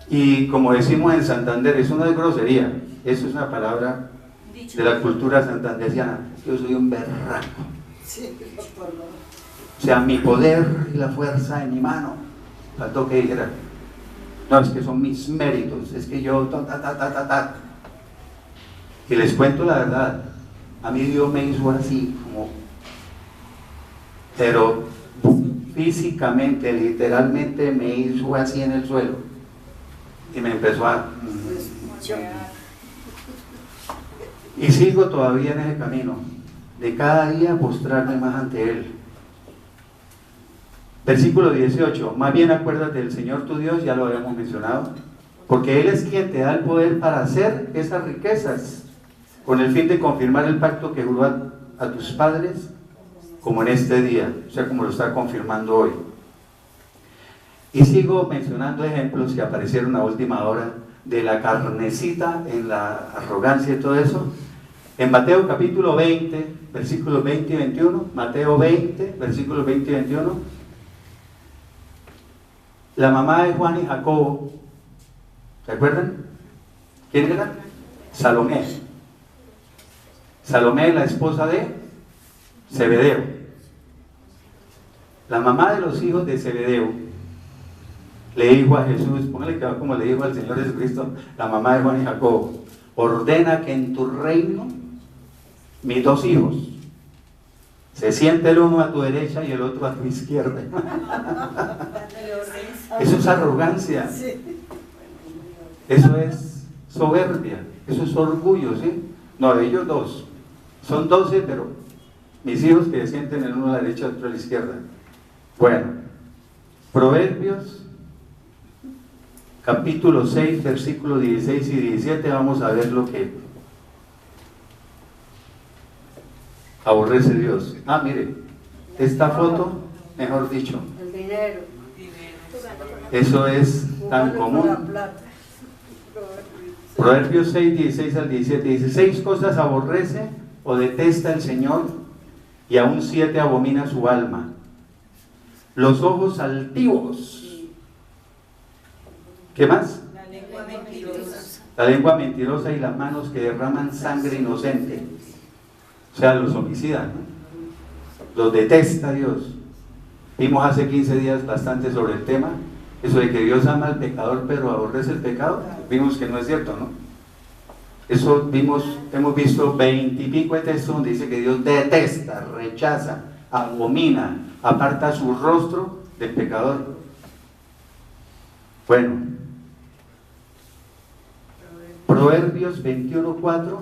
A: Y como decimos en Santander, eso no es grosería, eso es una palabra de la cultura santanderciana, yo soy un berraco. O sea, mi poder y la fuerza en mi mano, faltó que dijera, no, es que son mis méritos, es que yo, Y les cuento la verdad, a mí Dios me hizo así, como, pero físicamente, literalmente me hizo así en el suelo. Y me empezó a... Y sigo todavía en ese camino, de cada día postrarme más ante Él. Versículo 18, más bien acuérdate del Señor tu Dios, ya lo habíamos mencionado, porque Él es quien te da el poder para hacer esas riquezas, con el fin de confirmar el pacto que juró a tus padres, como en este día, o sea, como lo está confirmando hoy. Y sigo mencionando ejemplos que aparecieron a última hora de la carnecita en la arrogancia y todo eso. En Mateo capítulo 20, versículos 20 y 21, Mateo 20, versículos 20 y 21, la mamá de Juan y Jacobo, ¿se acuerdan? ¿Quién era? Salomé. Salomé, la esposa de Zebedeo. La mamá de los hijos de Zebedeo le dijo a Jesús, póngale que como le dijo al Señor Jesucristo, la mamá de Juan y Jacobo, ordena que en tu reino mis dos hijos se siente el uno a tu derecha y el otro a tu izquierda. Eso es arrogancia. Eso es soberbia. Eso es orgullo, ¿sí? No, de ellos dos. Son 12, pero mis hijos que se sienten el uno a la derecha y el otro a la izquierda. Bueno, Proverbios capítulo 6, versículos 16 y 17, vamos a ver lo que aborrece Dios. Ah, mire, esta foto, mejor dicho,
B: El dinero.
A: eso es tan común. Proverbios 6, 16 al 17 dice, 6 cosas aborrece o detesta el Señor, y aún 7 abomina su alma: los ojos altivos. ¿Qué más?
B: La lengua mentirosa.
A: La lengua mentirosa y las manos que derraman sangre inocente. O sea, los homicidas, ¿no? Los detesta Dios. Vimos hace 15 días bastante sobre el tema, eso de que Dios ama al pecador pero aborrece el pecado. Vimos que no es cierto, ¿no? Eso hemos visto 20 y pico de textos donde dice que Dios detesta, rechaza, abomina, aparta su rostro del pecador. Bueno, Proverbios 21:4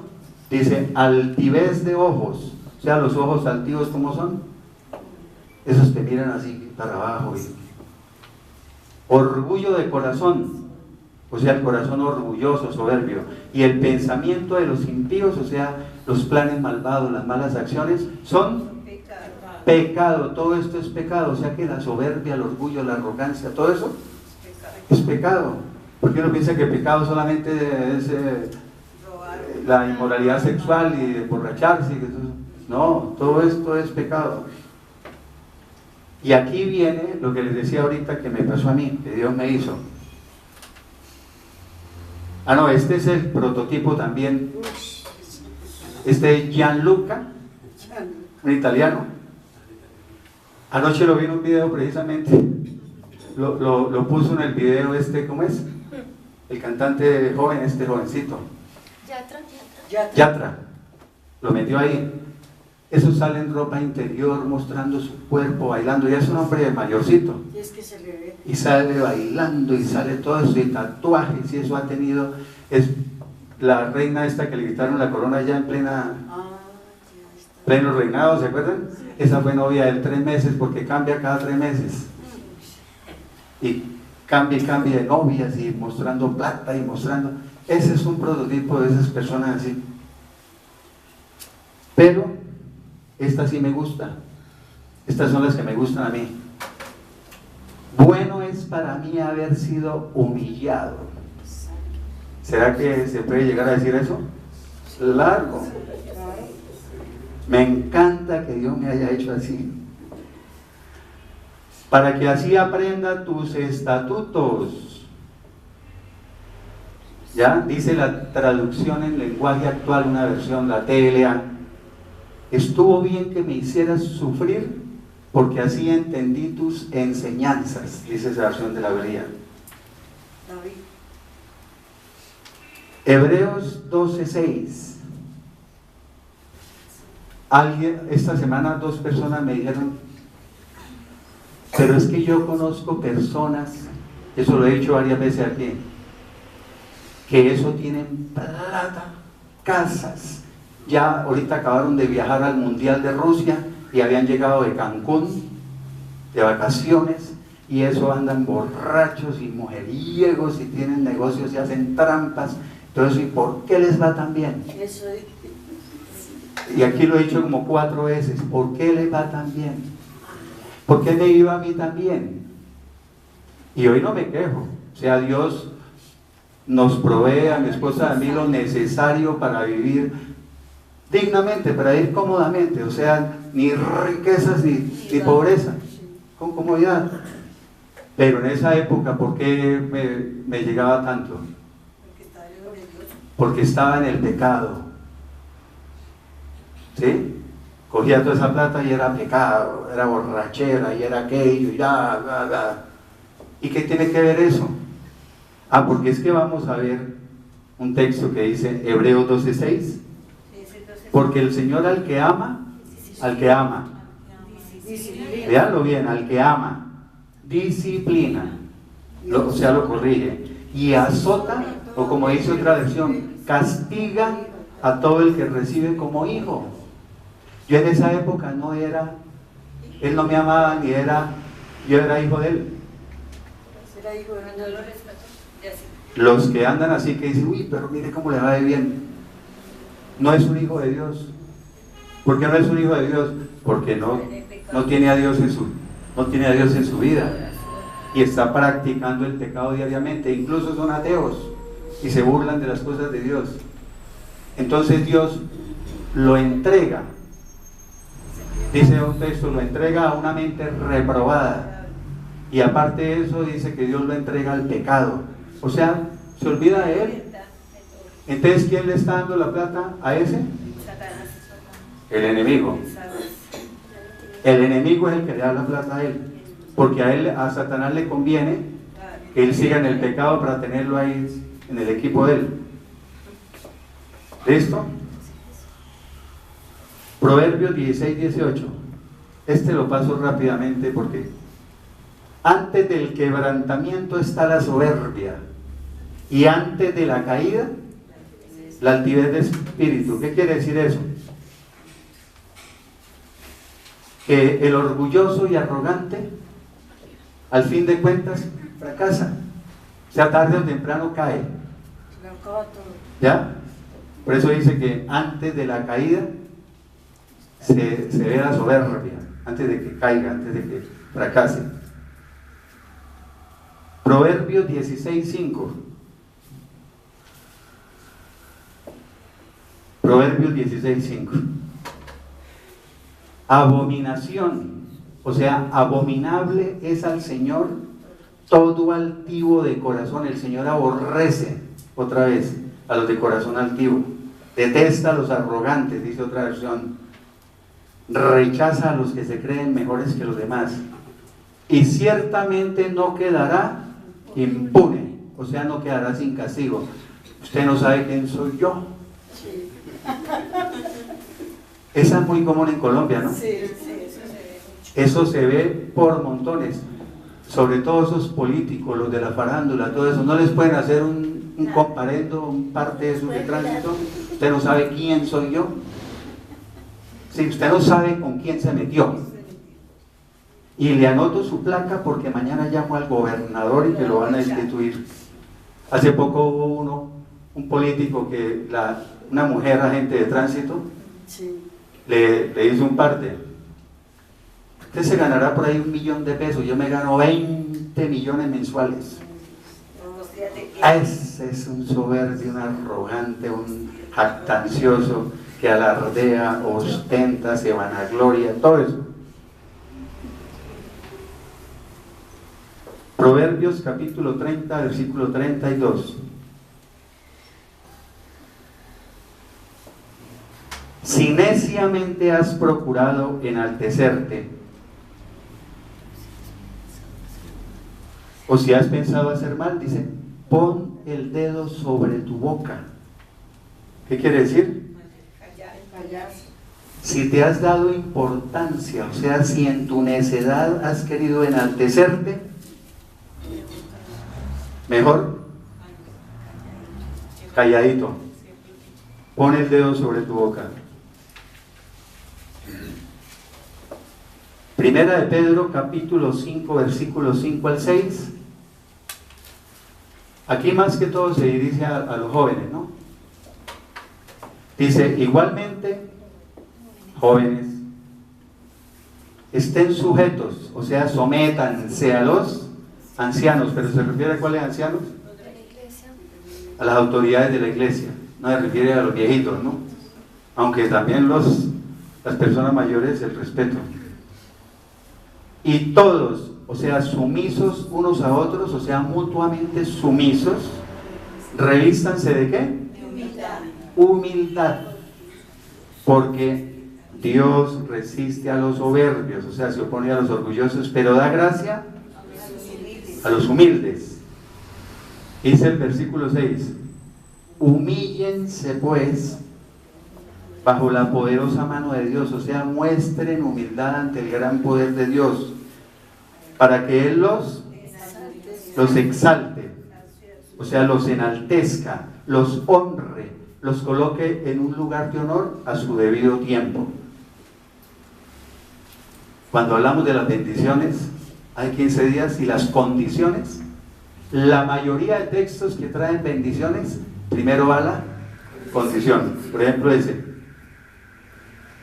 A: dice, altivez de ojos, o sea, los ojos altivos, ¿cómo son? Esos que miran así para abajo. Orgullo de corazón, o sea, el corazón orgulloso, soberbio. Y el pensamiento de los impíos, o sea, los planes malvados, las malas acciones, son pecado. Todo esto es pecado, o sea que la soberbia, el orgullo, la arrogancia, todo eso es pecado. ¿Por qué uno piensa que pecado solamente es la inmoralidad sexual y emborracharse? No, todo esto es pecado. Y aquí viene lo que les decía ahorita que me pasó a mí, que Dios me hizo. Ah, no, este es el prototipo también. Este es Gianluca, un italiano. Anoche lo vi en un video precisamente. Lo puso en el video ¿cómo es? El cantante joven, este jovencito. Yatra. Lo metió ahí. Eso sale en ropa interior, mostrando su cuerpo, bailando. Ya es un hombre mayorcito.
B: Y es que se le ve.
A: Y sale bailando y sale todo eso, y tatuajes, y eso ha tenido. Es la reina esta que le quitaron la corona ya en pleno reinado, ¿se acuerdan? Esa fue novia de él 3 meses, porque cambia cada 3 meses. Y cambia de novias, y mostrando plata, y mostrando. Ese es un prototipo de esas personas así. Pero esta sí me gusta. Estas son las que me gustan a mí. Bueno es para mí haber sido humillado. ¿Será que se puede llegar a decir eso? Largo. Me encanta que Dios me haya hecho así. Para que así aprenda tus estatutos. ¿Ya? Dice la traducción en lenguaje actual, una versión, la TLA. Estuvo bien que me hicieras sufrir, porque así entendí tus enseñanzas, dice esa versión de la Biblia.
B: David.
A: Hebreos 12:6. Esta semana 2 personas me dijeron, pero es que yo conozco personas, eso lo he dicho varias veces aquí, que eso tienen plata, casas. Ya ahorita acabaron de viajar al Mundial de Rusia y habían llegado de Cancún, de vacaciones, y eso andan borrachos y mujeriegos y tienen negocios y hacen trampas. Entonces, ¿y por qué les va tan bien?
B: Eso es.
A: Y aquí lo he dicho como 4 veces, ¿por qué les va tan bien? ¿Por qué me iba a mí tan bien? Y hoy no me quejo, o sea, Dios nos provee a mi esposa y a mí lo necesario para vivir dignamente, para vivir cómodamente, o sea, ni riquezas ni pobreza, con comodidad. Pero en esa época, ¿por qué me llegaba tanto? Porque estaba en el pecado. ¿Sí? Cogía toda esa plata y era pecado, era borrachera y era aquello y ya. ¿Y qué tiene que ver eso? Porque es que vamos a ver un texto que dice Hebreos 12:6. Porque el Señor al que ama, véanlo bien, al que ama, disciplina, o sea, lo corrige, y azota, o como dice otra versión, castiga a todo el que recibe como hijo. Yo en esa época no era, él no me amaba ni yo era hijo de él.
B: Era hijo de Dios.
A: Los que andan así que dicen, uy, pero mire cómo le va de bien, no es un hijo de Dios. ¿Por qué no es un hijo de Dios? Porque no tiene a Dios en su vida y está practicando el pecado diariamente. Incluso son ateos y se burlan de las cosas de Dios. Entonces Dios lo entrega, dice un texto, lo entrega a una mente reprobada, y aparte de eso dice que Dios lo entrega al pecado, o sea, se olvida de él. Entonces, ¿quién le está dando la plata a ese? El enemigo. El enemigo es el que le da la plata a él, porque a Satanás le conviene que él siga en el pecado para tenerlo ahí en el equipo de él. ¿Listo? Proverbios 16:18. Este lo paso rápidamente porque antes del quebrantamiento está la soberbia, y antes de la caída la altivez de espíritu. ¿Qué quiere decir eso? Que el orgulloso y arrogante al fin de cuentas fracasa, o sea, tarde o temprano cae. ¿Ya? Por eso dice que antes de la caída se ve la soberbia, antes de que caiga, antes de que fracase. Proverbios 16:5. Proverbios 16:5. Abominación, o sea, abominable es al Señor todo altivo de corazón. El Señor aborrece, otra vez, a los de corazón altivo. Detesta a los arrogantes, dice otra versión. Rechaza a los que se creen mejores que los demás. Y ciertamente no quedará impune, o sea, no quedará sin castigo. Usted no sabe quién soy yo. Esa es muy común en Colombia, ¿no?
B: Sí, eso se ve mucho.
A: Eso se ve por montones, sobre todo esos políticos, los de la farándula, todo eso. No les pueden hacer un comparendo, un parte de su de tránsito. Usted no sabe quién soy yo. Si usted no sabe con quién se metió. Y le anoto su placa porque mañana llamo al gobernador y que lo van a destituir. Hace poco hubo un político que una mujer agente de tránsito,
B: Sí.
A: le hizo un parte. Usted se ganará por ahí 1 millón de pesos, yo me gano 20 millones mensuales. Ese es un soberbio, un arrogante, un jactancioso que alardea, ostenta, se vanagloria, todo eso. Proverbios capítulo 30, versículo 32. Si neciamente has procurado enaltecerte, o si has pensado hacer mal, dice, pon el dedo sobre tu boca. ¿Qué quiere decir? Si te has dado importancia, o sea, si en tu necedad has querido enaltecerte, mejor calladito, pon el dedo sobre tu boca. Primera de Pedro, capítulo 5, versículos 5 al 6. Aquí más que todo se dirige a los jóvenes, ¿no? Dice, igualmente, jóvenes, estén sujetos, o sea, sométanse a los ancianos, pero ¿se refiere a cuáles ancianos? A las autoridades de la iglesia, no se refiere a los viejitos, ¿no? Aunque también las personas mayores, el respeto. Y todos, o sea, sumisos unos a otros, o sea, mutuamente sumisos, revístanse ¿de qué?
B: De humildad.
A: Humildad, porque Dios resiste a los soberbios, o sea, se opone a los orgullosos, pero da gracia a los humildes. Dice el versículo 6, humíllense pues bajo la poderosa mano de Dios, o sea, muestren humildad ante el gran poder de Dios, para que Él los exalte, o sea, los enaltezca, los honre, los coloque en un lugar de honor a su debido tiempo. Cuando hablamos de las bendiciones, hay 15 días y las condiciones, la mayoría de textos que traen bendiciones, primero va la condición. Por ejemplo, dice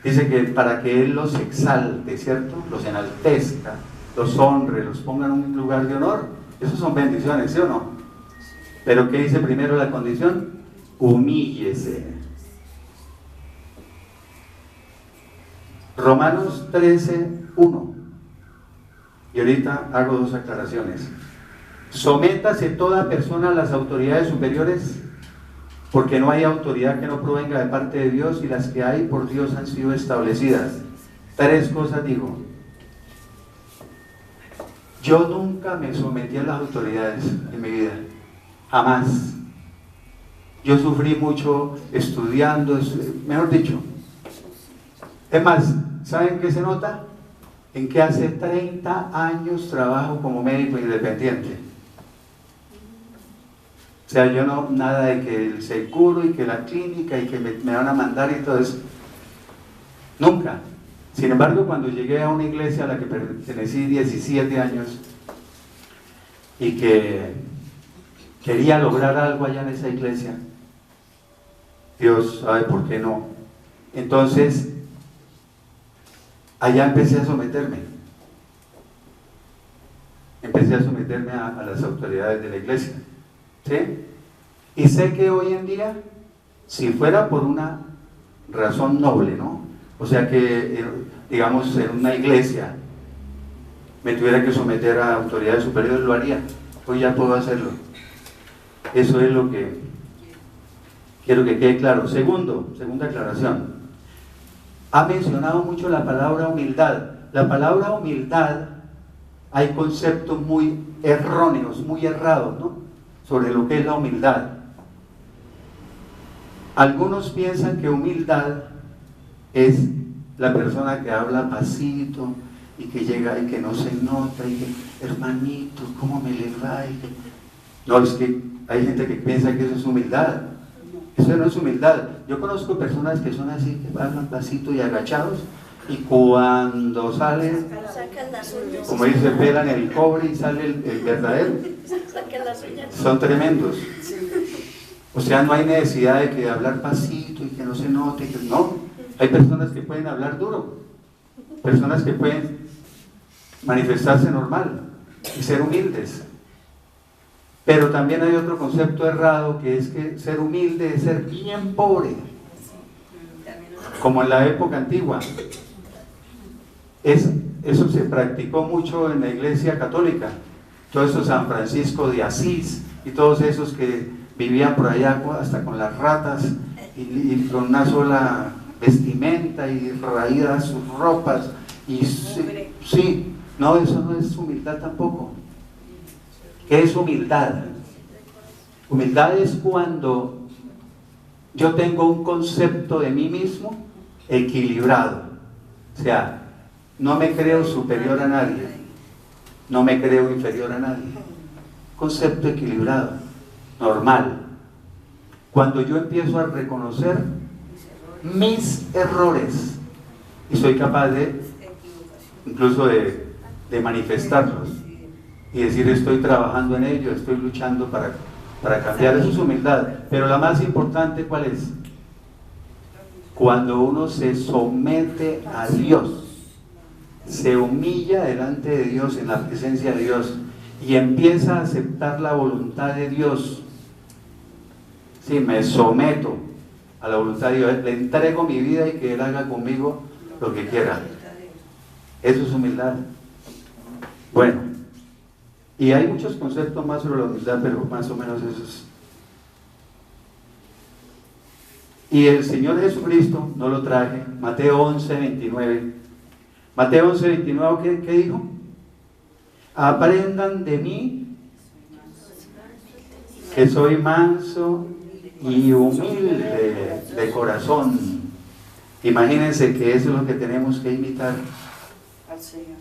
A: que para que Él los exalte, ¿cierto? Los enaltezca, los honre, los ponga en un lugar de honor. Esas son bendiciones, ¿sí o no? Pero ¿qué dice primero la condición? Humíllese. Romanos 13, 1. Y ahorita hago 2 aclaraciones. Sométase toda persona a las autoridades superiores, porque no hay autoridad que no provenga de parte de Dios, y las que hay por Dios han sido establecidas. 3 cosas digo. Yo nunca me sometí a las autoridades en mi vida, jamás. Yo sufrí mucho estudiando, mejor dicho. Es más, ¿saben qué se nota? En que hace 30 años trabajo como médico independiente. O sea, yo no, nada de que el seguro y que la clínica y que me van a mandar y todo eso. Nunca. Sin embargo, cuando llegué a una iglesia a la que pertenecí 17 años y que quería lograr algo allá en esa iglesia, Dios sabe por qué no. Entonces, allá empecé a someterme. Empecé a someterme a las autoridades de la iglesia. ¿Sí? Y sé que hoy en día, si fuera por una razón noble, ¿no? O sea que, digamos, en una iglesia me tuviera que someter a autoridades superiores, lo haría. Hoy ya puedo hacerlo. Eso es lo que quiero que quede claro. Segunda aclaración. Ha mencionado mucho la palabra humildad. La palabra humildad, hay conceptos muy erróneos, muy errados, ¿no? Sobre lo que es la humildad. Algunos piensan que humildad es la persona que habla pasito y que llega y que no se nota y que, hermanito, ¿cómo me le va? No, es que hay gente que piensa que eso es humildad. Eso no es humildad. Yo conozco personas que son así, que hablan pasito y agachados, y cuando salen, como dice, pelan el cobre y sale el verdadero. Son tremendos. O sea, no hay necesidad de que hablar pasito y que no se note, no. Hay personas que pueden hablar duro, personas que pueden manifestarse normal y ser humildes. Pero también hay otro concepto errado, que es que ser humilde es ser bien pobre, como en la época antigua. Eso se practicó mucho en la Iglesia Católica. Todo eso, San Francisco de Asís y todos esos que vivían por allá hasta con las ratas y con una sola vestimenta y raídas sus ropas. Y sí, no, eso no es humildad tampoco. ¿Qué es humildad? Humildad es cuando yo tengo un concepto de mí mismo equilibrado. O sea, no me creo superior a nadie, no me creo inferior a nadie. Concepto equilibrado, normal. Cuando yo empiezo a reconocer mis errores y soy capaz de, incluso de manifestarlos y decir estoy trabajando en ello, estoy luchando para cambiar. Eso es humildad. Pero la más importante, ¿cuál es? Cuando uno se somete a Dios, se humilla delante de Dios, en la presencia de Dios, y empieza a aceptar la voluntad de Dios. Sí, me someto a la voluntad de Dios, le entrego mi vida y que Él haga conmigo lo que quiera. Eso es humildad. Bueno, y hay muchos conceptos más sobre la humildad, pero más o menos esos. Y el Señor Jesucristo, no lo traje, Mateo 11:29. Mateo 11:29, ¿qué dijo? Aprendan de mí, que soy manso y humilde de corazón. Imagínense que eso es lo que tenemos que imitar.
B: Al Señor.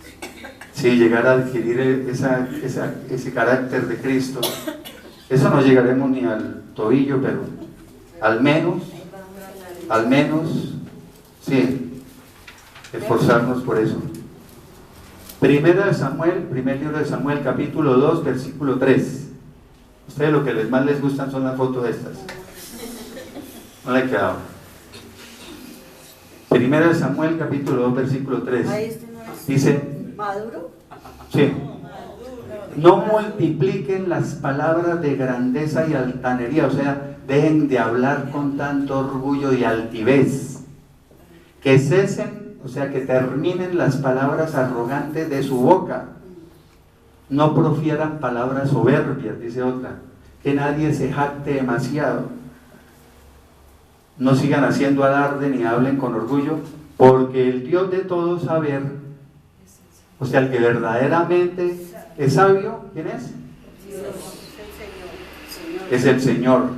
A: Sí, llegar a adquirir ese carácter de Cristo. Eso no llegaremos ni al tobillo, pero al menos, sí, esforzarnos por eso. Primera de Samuel, primer libro de Samuel, capítulo 2, versículo 3. Ustedes lo que más les gustan son las fotos estas. No le he quedado. Primera de Samuel, capítulo 2, versículo 3. Dice,
B: ¿Maduro?
A: sí, no multipliquen las palabras de grandeza y altanería, o sea, dejen de hablar con tanto orgullo y altivez. Que cesen, o sea, que terminen las palabras arrogantes de su boca. No profieran palabras soberbias, dice otra. Que nadie se jacte demasiado. No sigan haciendo alarde ni hablen con orgullo, porque el Dios de todo saber, o sea, el que verdaderamente es sabio, ¿quién es? Es el Señor.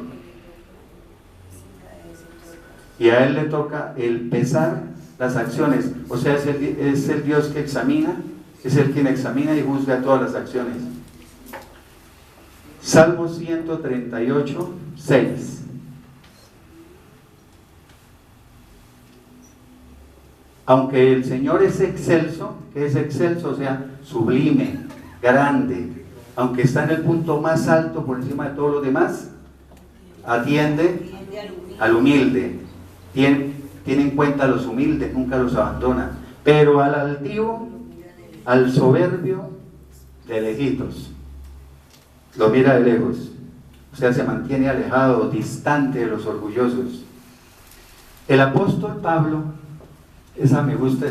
A: Y a Él le toca el pesar las acciones. O sea, es el Dios que examina, es el quien examina y juzga todas las acciones. Salmo 138, 6. Aunque el Señor es excelso, que es excelso, o sea, sublime, grande, aunque está en el punto más alto por encima de todos los demás, atiende al humilde, tiene en cuenta a los humildes, nunca los abandona, pero al altivo, al soberbio, de lejitos, lo mira de lejos, o sea, se mantiene alejado, distante de los orgullosos. El apóstol Pablo, esa me gusta,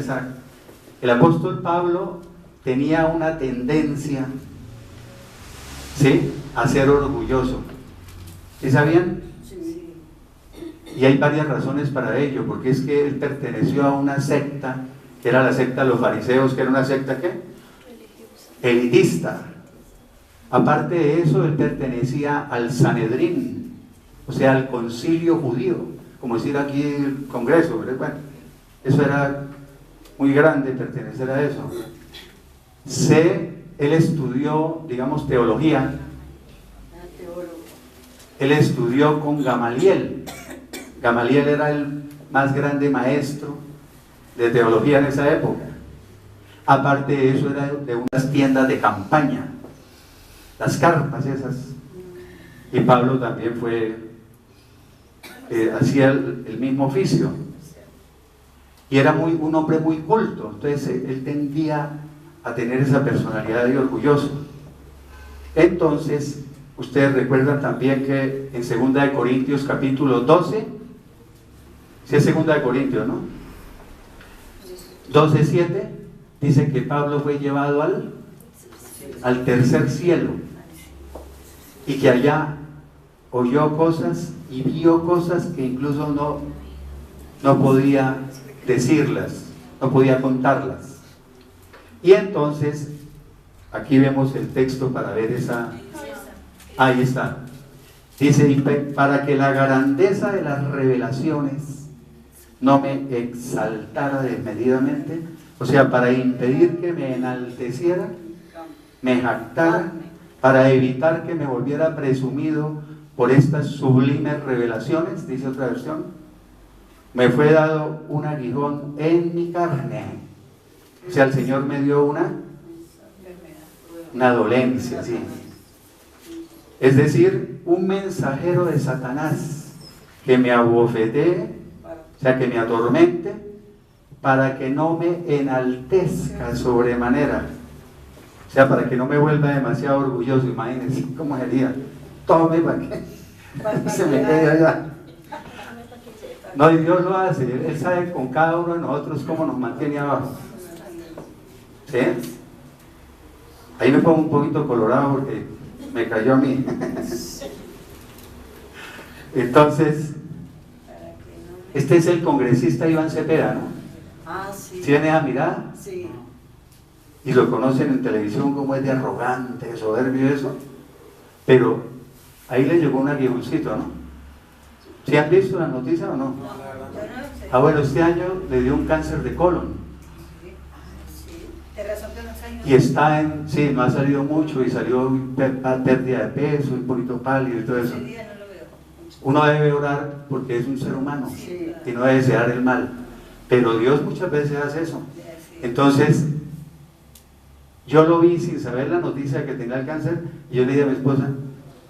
A: el apóstol Pablo tenía una tendencia, ¿sí?, a ser orgulloso. ¿Sí sabían?
B: Sí.
A: Y hay varias razones para ello, porque es que él perteneció a una secta, que era la secta de los fariseos, que era una secta, ¿qué? Elitista. Aparte de eso, él pertenecía al Sanedrín, o sea, al concilio judío, como decir aquí el Congreso, ¿verdad? Bueno, eso era muy grande, pertenecer a eso. Él estudió, digamos, teología. Él estudió con Gamaliel. Gamaliel era el más grande maestro de teología en esa época. Aparte de eso, era de unas tiendas de campaña, las carpas esas. Y Pablo también hacía el mismo oficio. y era un hombre muy culto, entonces él tendía a tener esa personalidad de orgulloso. Entonces, ustedes recuerdan también que en 2 de Corintios capítulo 12, si es 2 de Corintios, ¿no? 12:7, dice que Pablo fue llevado al tercer cielo y que allá oyó cosas y vio cosas que incluso no podía decirlas, no podía contarlas. Y entonces, aquí vemos el texto para ver esa... Ahí está. Dice, para que la grandeza de las revelaciones no me exaltara desmedidamente, o sea, para impedir que me enalteciera, me jactara, para evitar que me volviera presumido por estas sublimes revelaciones, dice otra versión, me fue dado un aguijón en mi carne. O sea, el Señor me dio una dolencia, sí. Es decir, un mensajero de Satanás que me abofetee, o sea, que me atormente, para que no me enaltezca sobremanera. O sea, para que no me vuelva demasiado orgulloso. Imagínense cómo sería. Tome para que se me quede allá. No, y Dios lo hace. Él sabe con cada uno de nosotros cómo nos mantiene abajo. ¿Sí? Ahí me pongo un poquito colorado porque me cayó a mí. Entonces, este es el congresista Iván Cepeda, ¿no?
B: Ah, sí.
A: ¿Sí ven esa mirada?
B: Sí.
A: Y lo conocen en televisión como es de arrogante, de soberbio y eso. Pero ahí le llegó un aguijoncito, ¿no? ¿Sí han visto la noticia o no? Ah, bueno, este año le dio un cáncer de colon.
B: De razón que no salió.
A: Y está en, sí, no ha salido mucho y salió a pérdida de peso, un poquito pálido y todo eso.
B: Ese día no lo veo.
A: Uno debe orar porque es un ser humano
B: Sí.
A: y no debe desear el mal. Pero Dios muchas veces hace eso. Entonces, yo lo vi sin saber la noticia de que tenía el cáncer y yo le dije a mi esposa,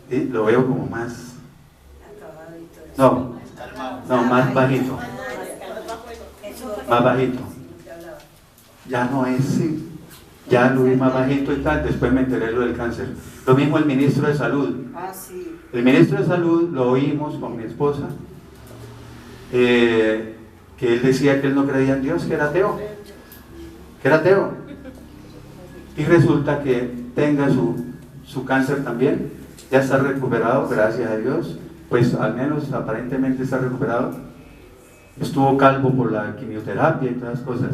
A: lo veo como más, no, más bajito, más bajito. Ya no es, sí, ya lo vi más bajito y tal, después me enteré lo del cáncer. Lo mismo el ministro de Salud.
B: Ah, sí.
A: El ministro de Salud lo oímos con mi esposa, que él decía que él no creía en Dios, que era ateo. Y resulta que tenga su cáncer también, ya está recuperado, gracias a Dios, pues al menos aparentemente está recuperado. Estuvo calvo por la quimioterapia y todas las cosas,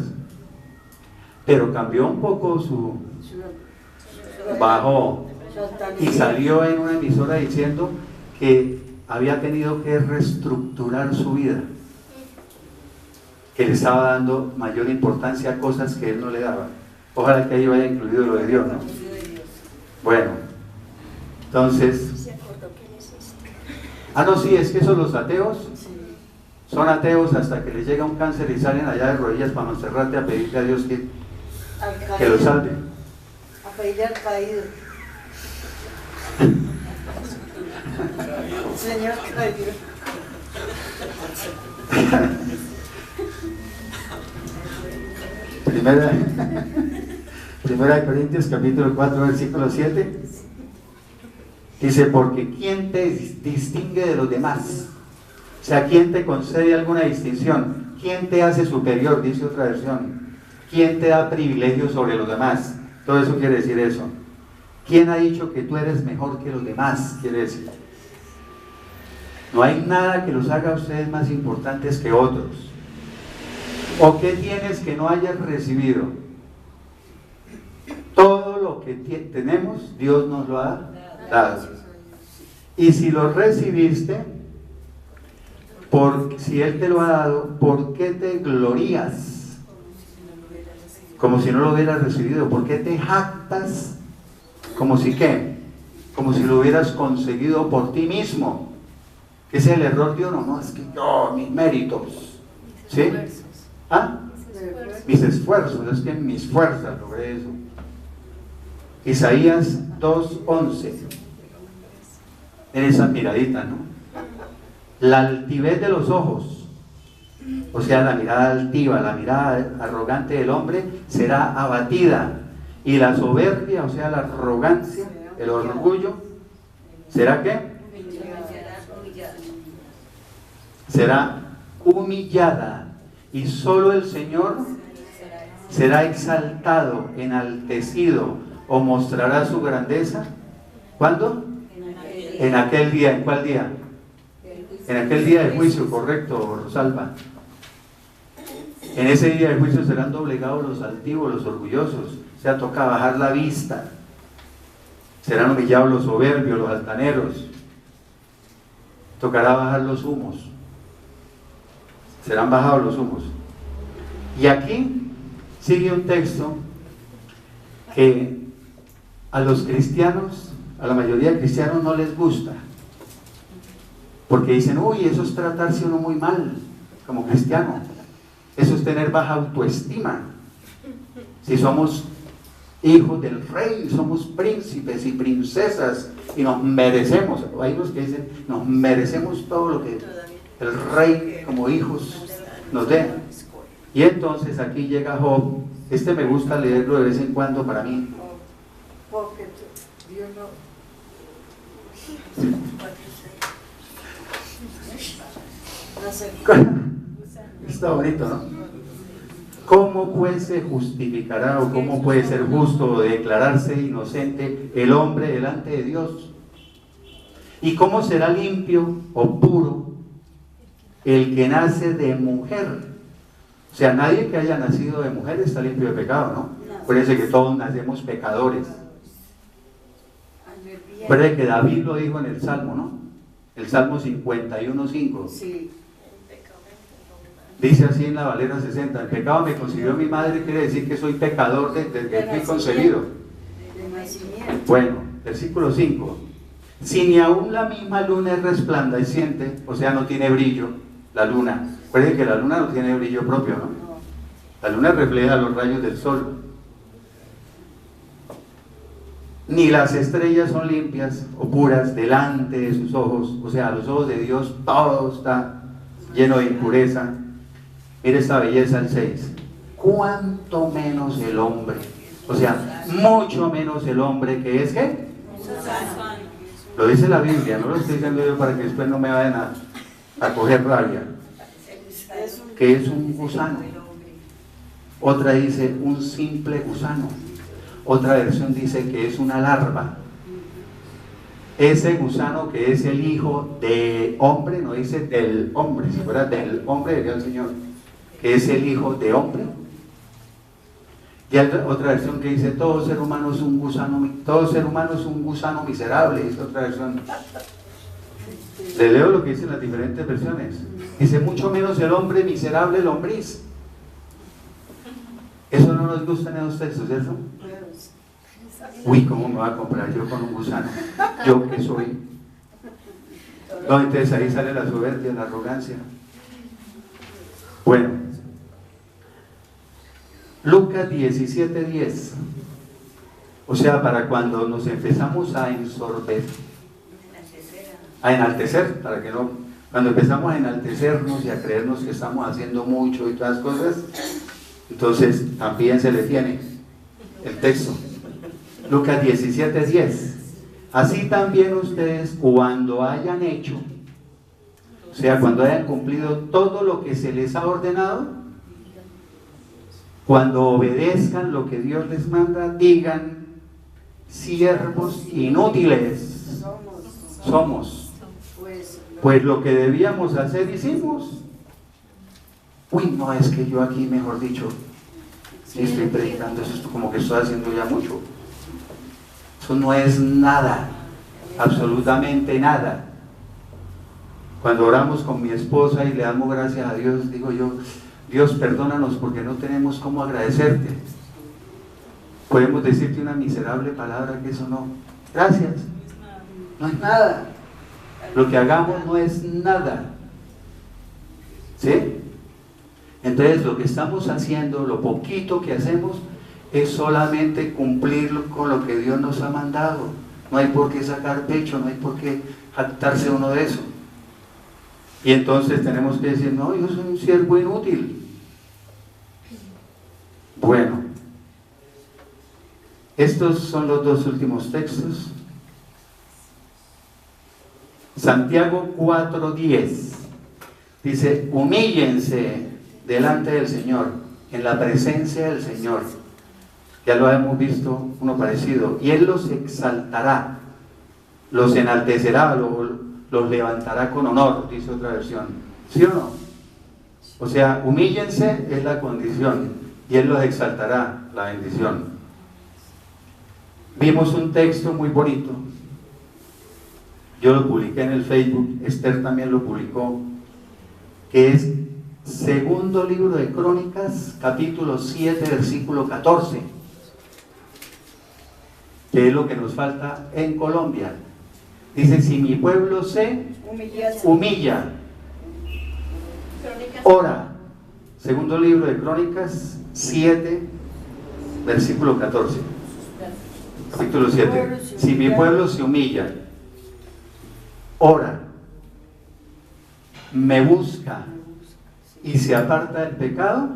A: pero cambió un poco bajó y salió en una emisora diciendo que había tenido que reestructurar su vida, que le estaba dando mayor importancia a cosas que él no le daba. Ojalá que ahí vaya incluido lo de Dios, ¿no? Bueno, entonces... Ah, no, sí, es que esos los ateos son ateos hasta que les llega un cáncer y salen allá de rodillas para Monserrate a pedirle a Dios que lo salve.
B: A pedirle al caído. Señor caído.
A: Primera de Corintios capítulo 4 versículo 7 dice, porque ¿quién te distingue de los demás? O sea, ¿quién te concede alguna distinción? ¿Quién te hace superior? Dice otra versión. ¿Quién te da privilegios sobre los demás? Todo eso quiere decir eso. ¿Quién ha dicho que tú eres mejor que los demás? Quiere decir, no hay nada que los haga a ustedes más importantes que otros. ¿O qué tienes que no hayas recibido? Todo lo que tenemos, Dios nos lo ha dado. Y si lo recibiste, si Él te lo ha dado, ¿por qué te glorías? Como si no lo hubieras recibido. ¿Por qué te jactas? Como si ¿qué? Como si lo hubieras conseguido por ti mismo. Ese es el error de uno. No, es que yo, mis méritos. ¿Sí? ¿Ah? Mis esfuerzos, es que en mis fuerzas logré eso. Isaías 2:11. En esa miradita, ¿no? La altivez de los ojos, o sea, la mirada altiva, la mirada arrogante del hombre, será abatida. Y la soberbia, o sea, la arrogancia, el orgullo, ¿será qué? Será humillada. Y solo el Señor será exaltado, enaltecido, o mostrará su grandeza. ¿Cuándo? En aquel día. ¿En cuál día? En aquel día de juicio, correcto, Rosalba. En ese día de juicio serán doblegados los altivos, los orgullosos. O sea, toca bajar la vista. Serán humillados los soberbios, los altaneros. Tocará bajar los humos. Serán bajados los humos. Y aquí sigue un texto que a los cristianos, a la mayoría de cristianos no les gusta. Porque dicen, uy, eso es tratarse uno muy mal como cristiano. Eso es tener baja autoestima. Si somos hijos del rey, somos príncipes y princesas y nos merecemos, hay unos que dicen, nos merecemos todo lo que el rey como hijos nos dé. Y entonces aquí llega Job. Este me gusta leerlo de vez en cuando para mí.
B: Porque Dios no.
A: Está bonito, ¿no? ¿Cómo pues se justificará o cómo puede ser justo o declararse inocente el hombre delante de Dios? ¿Y cómo será limpio o puro el que nace de mujer? O sea, nadie que haya nacido de mujer está limpio de pecado, ¿no? Acuérdense que todos nacemos pecadores. Acuérdense que David lo dijo en el Salmo, ¿no? El Salmo 51:5.
B: Sí.
A: Dice así en la Valera 60, el pecado me concibió mi madre, quiere decir que soy pecador desde que fui concebido.
B: De nacimiento.
A: Bueno, versículo 5. Si ni aún la misma luna es resplandeciente, o sea, no tiene brillo, la luna. Recuerden que la luna no tiene brillo propio, ¿no? La luna refleja los rayos del sol. Ni las estrellas son limpias o puras delante de sus ojos, o sea, a los ojos de Dios todo está lleno de impureza. Mire esta belleza el 6. Cuánto menos el hombre, o sea, mucho menos el hombre que es ¿qué? Lo dice la Biblia, no lo estoy diciendo yo para que después no me vayan a coger rabia. Que es un gusano. Otra dice un simple gusano. Otra versión dice que es una larva. Ese gusano que es el hijo de hombre, no dice del hombre, si fuera del hombre diría el Señor, que es el hijo de hombre. Y hay otra versión que dice todo ser humano es un gusano miserable, es otra versión. Le leo lo que dicen las diferentes versiones. Dice mucho menos el hombre miserable lombriz. Eso no nos gusta en los textos, ¿cierto? Uy, ¿cómo me va a comprar yo con un gusano? ¿Yo qué soy? No, entonces ahí sale la soberbia, la arrogancia. Bueno, Lucas 17:10. O sea, para cuando nos empezamos a enaltecer, para que no, cuando empezamos a enaltecernos y a creernos que estamos haciendo mucho y todas las cosas, entonces también se le tiene el texto. Lucas 17:10. Así también ustedes cuando hayan hecho, o sea, cuando hayan cumplido todo lo que se les ha ordenado, cuando obedezcan lo que Dios les manda, digan, siervos inútiles somos, pues lo que debíamos hacer hicimos. Uy, no, es que yo aquí, mejor dicho, estoy predicando eso, como que estoy haciendo ya mucho. Eso no es nada, absolutamente nada. Cuando oramos con mi esposa y le damos gracias a Dios, digo yo, Dios, perdónanos porque no tenemos cómo agradecerte. Podemos decirte una miserable palabra que eso no. Gracias. No es nada. Lo que hagamos no es nada. ¿Sí? Entonces lo que estamos haciendo, lo poquito que hacemos, es solamente cumplir con lo que Dios nos ha mandado. No hay por qué sacar pecho, no hay por qué jactarse uno de eso. Y entonces tenemos que decir, no, yo soy un siervo inútil. Bueno, estos son los dos últimos textos. Santiago 4:10 dice, humíllense delante del Señor, en la presencia del Señor. Ya lo hemos visto uno parecido. Y Él los exaltará, los enaltecerá, los levantará con honor, dice otra versión. ¿Sí o no? O sea, humíllense es la condición y Él los exaltará, la bendición. Vimos un texto muy bonito. Yo lo publiqué en el Facebook, Esther también lo publicó, que es segundo libro de Crónicas, capítulo 7, versículo 14, que es lo que nos falta en Colombia. Dice, si mi pueblo se humilla, ora. Segundo libro de Crónicas 7, versículo 14. Capítulo 7. Si mi pueblo se humilla, ora, me busca y se aparta del pecado,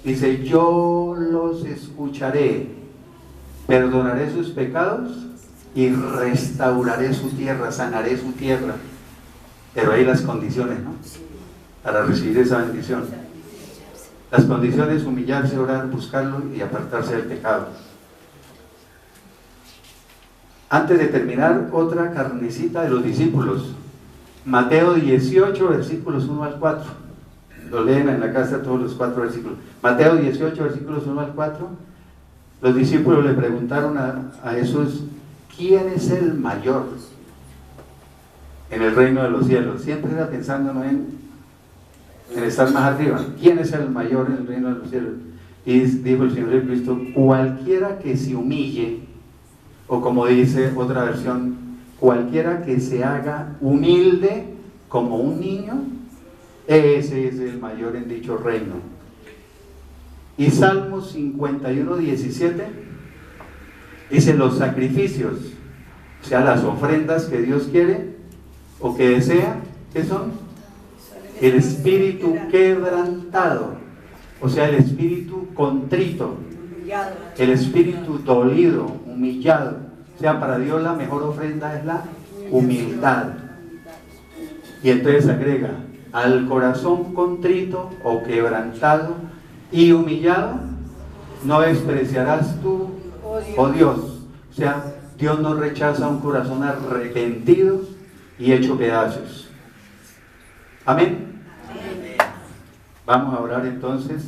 A: dice, yo los escucharé, perdonaré sus pecados y restauraré su tierra, sanaré su tierra. Pero hay las condiciones, ¿no? Para recibir esa bendición. Las condiciones: humillarse, orar, buscarlo y apartarse del pecado. Antes de terminar, otra carnecita de los discípulos. Mateo 18, versículos 1 al 4. Lo leen en la casa todos los 4 versículos. Mateo 18, versículos 1 al 4. Los discípulos le preguntaron a Jesús, ¿quién es el mayor en el reino de los cielos? Siempre era pensando en estar más arriba. ¿Quién es el mayor en el reino de los cielos? Y dijo el Señor Jesucristo, cualquiera que se humille, o como dice otra versión, cualquiera que se haga humilde como un niño, ese es el mayor en dicho reino. Y Salmos 51, 17 dice, los sacrificios, o sea, las ofrendas que Dios quiere o que desea, ¿qué son? El espíritu quebrantado, o sea, el espíritu contrito, el espíritu dolido, humillado. O sea, para Dios la mejor ofrenda es la humildad. Y entonces agrega, al corazón contrito o quebrantado y humillado, no despreciarás tú, oh Dios. O sea, Dios no rechaza un corazón arrepentido y hecho pedazos. Amén. Vamos a orar entonces.